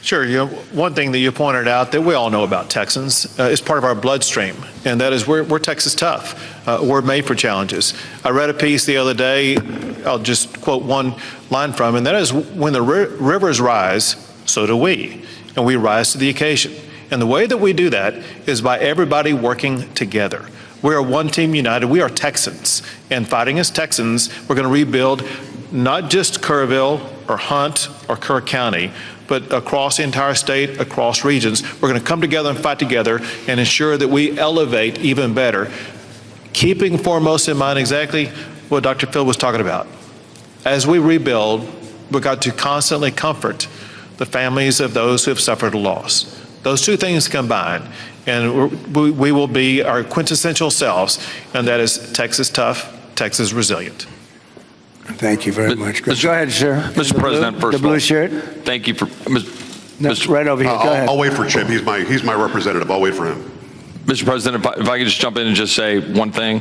Sure. You know, one thing that you pointed out that we all know about Texans is part of our bloodstream, and that is we're Texas tough. We're made for challenges. I read a piece the other day. I'll just quote one line from, and that is, when the rivers rise, so do we, and we rise to the occasion. And the way that we do that is by everybody working together. We are one team united. We are Texans, and fighting as Texans, we're going to rebuild not just Kerrville or Hunt or Kerr County, but across the entire state, across regions. We're going to come together and fight together and ensure that we elevate even better, keeping foremost in mind exactly what Dr. Phil was talking about. As we rebuild, we've got to constantly comfort the families of those who have suffered a loss. Those two things combined, and we will be our quintessential selves, and that is Texas tough, Texas resilient. Thank you very much. Go ahead, sir. Mr. President, first the blue of all, shirt. thank you for Right over here. Go ahead. I'll wait for Chip. He's my representative. I'll wait for him. Mr. President, if I could just jump in and just say one thing,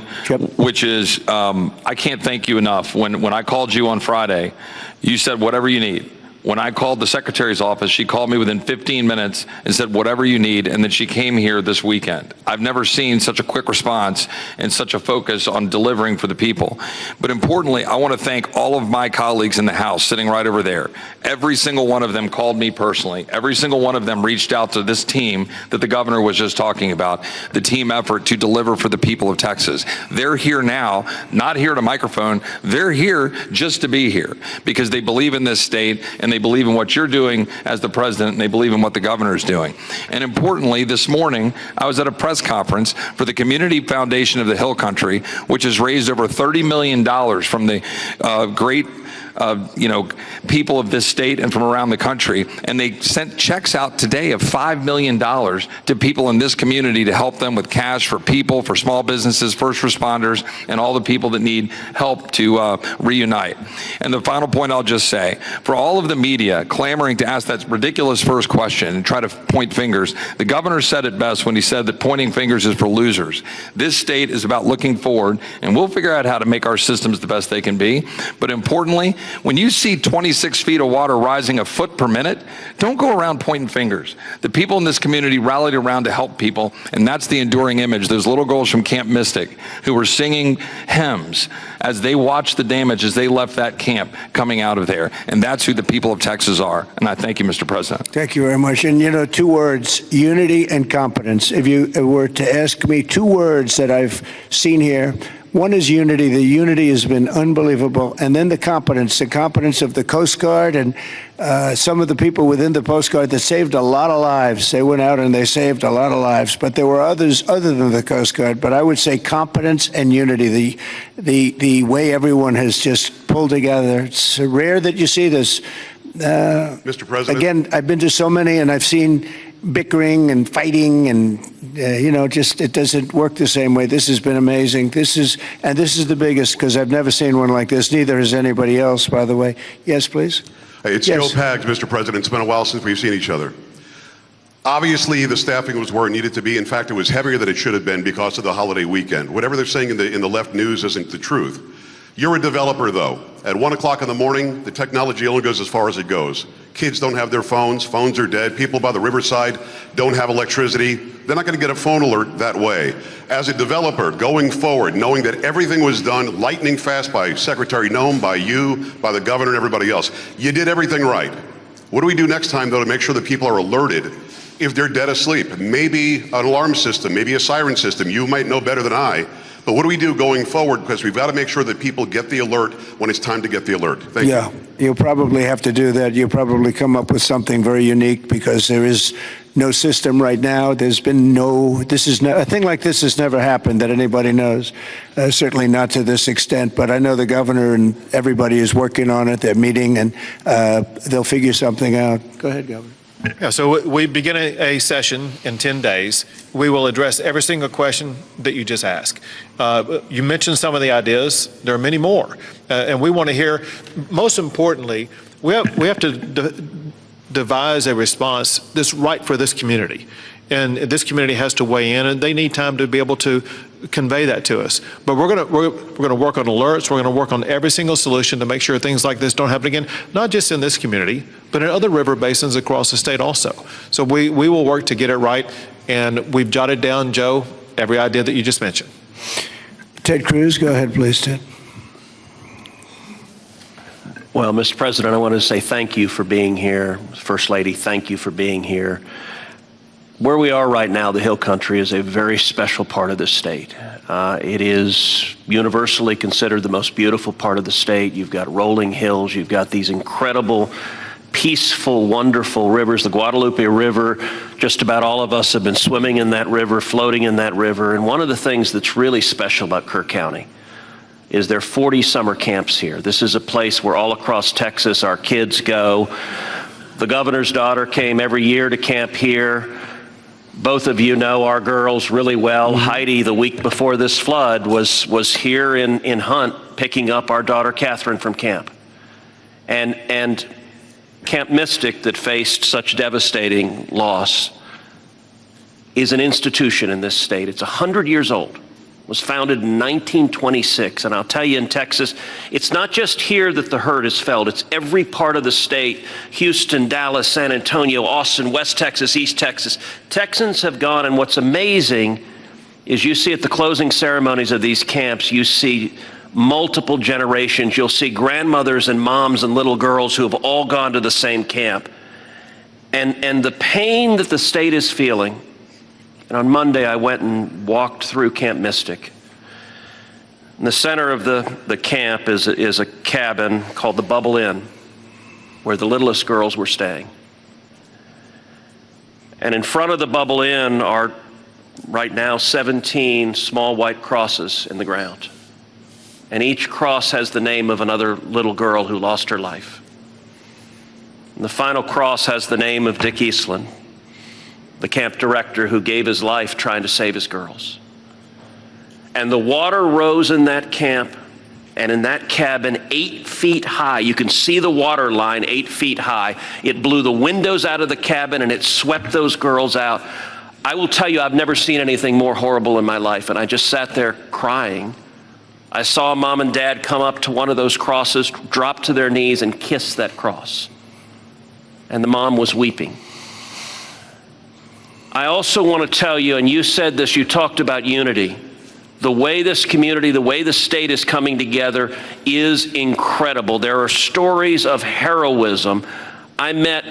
which is I can't thank you enough. When I called you on Friday, you said whatever you need. When I called the secretary's office, she called me within 15 minutes and said, whatever you need, and then she came here this weekend. I've never seen such a quick response and such a focus on delivering for the people. But importantly, I want to thank all of my colleagues in the House sitting right over there. Every single one of them called me personally. Every single one of them reached out to this team that the governor was just talking about, the team effort to deliver for the people of Texas. They're here now, not here to microphone. They're here just to be here because they believe in this state and they believe in what you're doing as the president, and they believe in what the governor is doing. And importantly, this morning, I was at a press conference for the Community Foundation of the Hill Country, which has raised over $30 million from the great people of this state and from around the country, and they sent checks out today of $5 million to people in this community to help them with cash for people, for small businesses, first responders, and all the people that need help to reunite. And the final point I'll just say, for all of the media clamoring to ask that ridiculous first question and try to point fingers, the governor said it best when he said that pointing fingers is for losers. This state is about looking forward, and we'll figure out how to make our systems the best they can be. But importantly, when you see 26 feet of water rising a foot per minute, don't go around pointing fingers. The people in this community rallied around to help people, and that's the enduring image. Those little girls from Camp Mystic who were singing hymns as they watched the damage as they left that camp coming out of there. And that's who the people of Texas are. And I thank you, Mr. President. Thank you very much. And two words, unity and competence. If you were to ask me two words that I've seen here, one is unity. The unity has been unbelievable. And then the competence of the Coast Guard and some of the people within the Coast Guard that saved a lot of lives. They went out and they saved a lot of lives. But there were others other than the Coast Guard. But I would say competence and unity, the way everyone has just pulled together. It's rare that you see this. Mr. President. Again, I've been to so many and I've seen bickering and fighting and just it doesn't work the same way. This has been amazing. This is the biggest because I've never seen one like this. Neither has anybody else, by the way. Yes, please. It's Yes. Joe Pags, Mr. President. It's been a while since we've seen each other. Obviously, the staffing was where it needed to be. In fact, it was heavier than it should have been because of the holiday weekend. Whatever they're saying in the left news isn't the truth. You're a developer, though. At 1 o'clock in the morning, the technology only goes as far as it goes. Kids don't have their phones. Phones are dead. People by the riverside don't have electricity. They're not going to get a phone alert that way. As a developer, going forward, knowing that everything was done lightning fast by Secretary Noem, by you, by the governor, and everybody else, you did everything right. What do we do next time, though, to make sure that people are alerted if they're dead asleep? Maybe an alarm system, maybe a siren system. You might know better than I. But what do we do going forward? Because we've got to make sure that people get the alert when it's time to get the alert. Thank you. Yeah, you'll probably have to do that. You'll probably come up with something very unique because there is no system right now. There's been a thing like this has never happened that anybody knows. Certainly not to this extent, but I know the governor and everybody is working on it. They're meeting and they'll figure something out. Go ahead, Governor. Yeah, so we begin a session in 10 days. We will address every single question that you just asked. You mentioned some of the ideas. There are many more. And we want to hear, most importantly, we have to devise a response that's right for this community. And this community has to weigh in, and they need time to be able to convey that to us. But we're going to work on alerts. We're going to work on every single solution to make sure things like this don't happen again, not just in this community, but in other river basins across the state also. So we will work to get it right, and we've jotted down, Joe, every idea that you just mentioned. Ted Cruz, go ahead, please, Ted. Well, Mr. President, I want to say thank you for being here. First Lady, thank you for being here. Where we are right now, the Hill Country, is a very special part of the state. It is universally considered the most beautiful part of the state. You've got rolling hills. You've got these incredible, peaceful, wonderful rivers. The Guadalupe River, just about all of us have been swimming in that river, floating in that river. And one of the things that's really special about Kerr County is there are 40 summer camps here. This is a place where all across Texas our kids go. The governor's daughter came every year to camp here. Both of you know our girls really well. Heidi, the week before this flood, was here in Hunt picking up our daughter Catherine from camp. And Camp Mystic, that faced such devastating loss, is an institution in this state. It's 100 years old. was founded in 1926. And I'll tell you, in Texas, it's not just here that the hurt is felt. It's every part of the state: Houston, Dallas, San Antonio, Austin, West Texas, East Texas. Texans have gone, and what's amazing is you see at the closing ceremonies of these camps, you see multiple generations. You'll see grandmothers and moms and little girls who have all gone to the same camp. And the pain that the state is feeling. And on Monday, I went and walked through Camp Mystic. In the center of the camp is a cabin called the Bubble Inn, where the littlest girls were staying. And in front of the Bubble Inn are right now 17 small white crosses in the ground. And each cross has the name of another little girl who lost her life. And the final cross has the name of Dick Eastland, the camp director who gave his life trying to save his girls. And the water rose in that camp and in that cabin 8 feet high. You can see the water line 8 feet high. It blew the windows out of the cabin and it swept those girls out. I will tell you, I've never seen anything more horrible in my life, and I just sat there crying. I saw mom and dad come up to one of those crosses, drop to their knees and kiss that cross. And the mom was weeping. I also want to tell you, and you said this, you talked about unity. The way this community, the way the state is coming together is incredible. There are stories of heroism. I met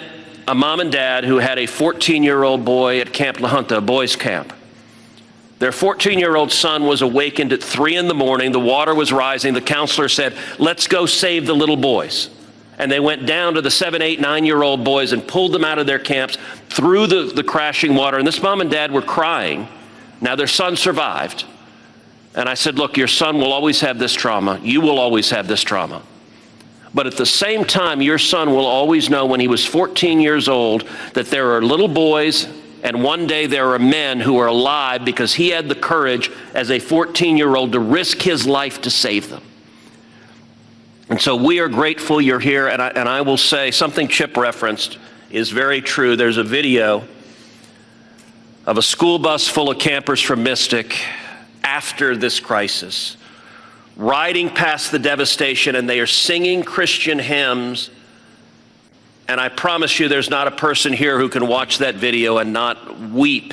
a mom and dad who had a 14-year-old boy at Camp La Junta, a boys' camp. Their 14-year-old son was awakened at 3 in the morning. The water was rising. The counselor said, "Let's go save the little boys." And they went down to the 7, 8, 9-year-old boys and pulled them out of their camps through the crashing water. And this mom and dad were crying. Now their son survived. And I said, "Look, your son will always have this trauma. You will always have this trauma. But at the same time, your son will always know when he was 14 years old that there are little boys, and one day there are men who are alive because he had the courage as a 14-year-old to risk his life to save them." And so we are grateful you're here. And I will say something Chip referenced is very true. There's a video of a school bus full of campers from Mystic after this crisis, riding past the devastation, and they are singing Christian hymns. And I promise you there's not a person here who can watch that video and not weep.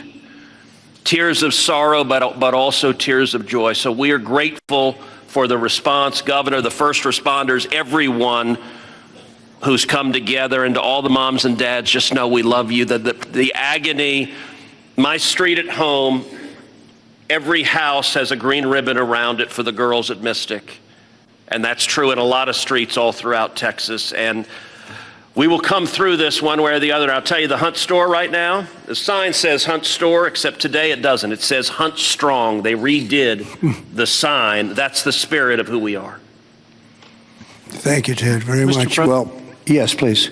Tears of sorrow, but also tears of joy. So we are grateful for the response, Governor, the first responders, everyone who's come together, and to all the moms and dads, just know we love you. The agony, my street at home, every house has a green ribbon around it for the girls at Mystic. And that's true in a lot of streets all throughout Texas. And we will come through this one way or the other. I'll tell you, the Hunt store right now, the sign says Hunt store, except today it doesn't. It says Hunt Strong. They redid the sign. That's the spirit of who we are. Thank you, Ted, very Mr. much. Well, yes, please.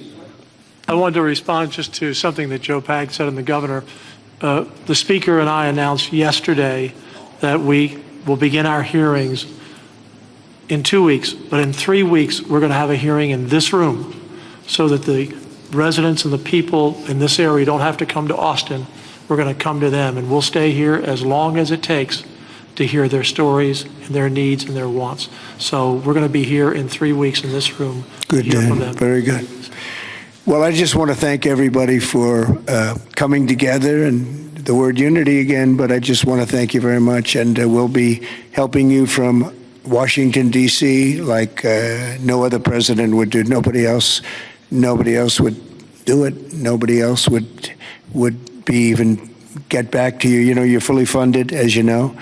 I wanted to respond just to something that Joe Pag said and the governor. The speaker and I announced yesterday that we will begin our hearings in 2 weeks, but in 3 weeks, we're going to have a hearing in this room so that the residents and the people in this area don't have to come to Austin. We're going to come to them, and we'll stay here as long as it takes to hear their stories and their needs and their wants. So we're going to be here in 3 weeks in this room. Good, Dan. Very good. Well, I just want to thank everybody for coming together, and the word unity again, but I just want to thank you very much, and we'll be helping you from Washington, D.C., like no other president would do. Nobody else would do it. Nobody else would be even get back to you. You know, you're fully funded, as you know.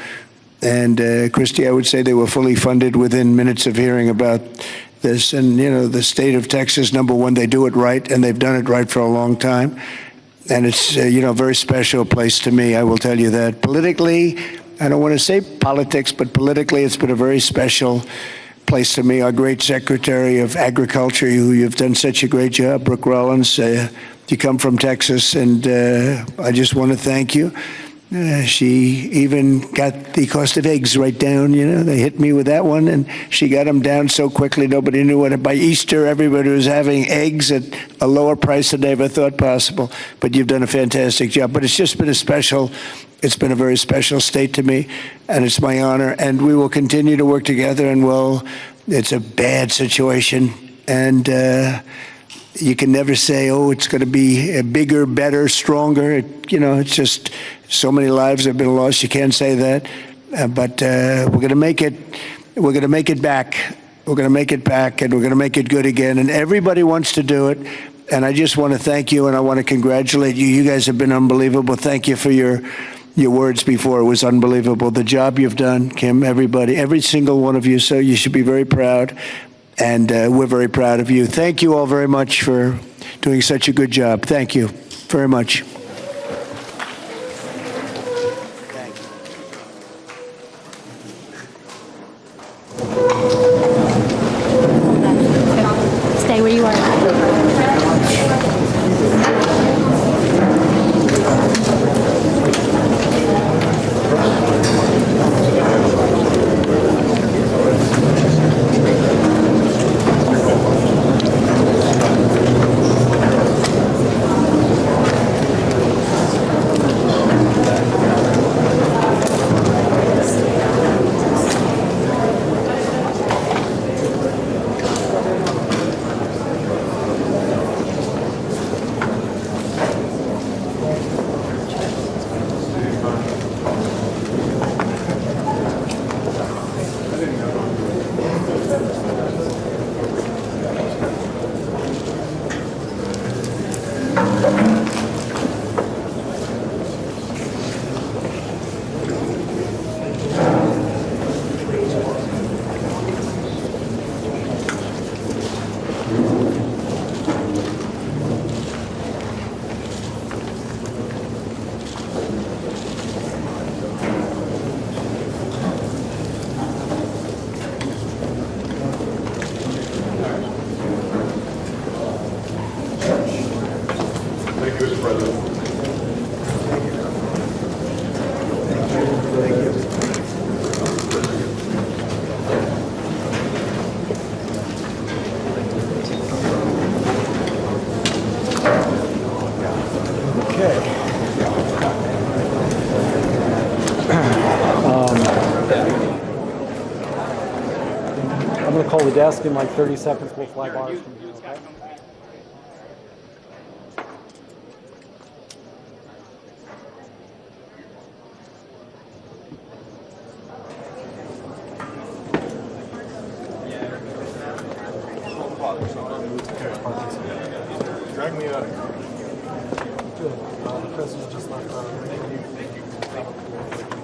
And Christy, I would say they were fully funded within minutes of hearing about this. And, you know, the state of Texas, number one, they do it right, and they've done it right for a long time. And it's, you know, a very special place to me, I will tell you that. Politically, I don't want to say politics, but politically, it's been a very special place to me. Our great Secretary of Agriculture, who you've done such a great job, Brooke Rollins, you come from Texas, and I just want to thank you. She even got the cost of eggs right down. You know, they hit me with that one, and she got them down so quickly nobody knew what. By Easter, everybody was having eggs at a lower price than they ever thought possible. But you've done a fantastic job. But it's just been a special It's been a very special state to me, and it's my honor. And we will continue to work together. And it's a bad situation, and you can never say, "Oh, it's going to be bigger, better, stronger." It's just so many lives have been lost. You can't say that, but we're going to make it. We're going to make it back. We're going to make it back, and we're going to make it good again. And everybody wants to do it. And I just want to thank you, and I want to congratulate you. You guys have been unbelievable. Thank you for your words before. It was unbelievable. The job you've done, Kim, everybody, every single one of you. So you should be very proud, and we're very proud of you. Thank you all very much for doing such a good job. Thank you very much. Stay where you are. Thank you, Mr. President. I'm going to call the desk in like 30 seconds. We'll fly bars from here, okay? Drag me out. Good. The president just left. Thank you.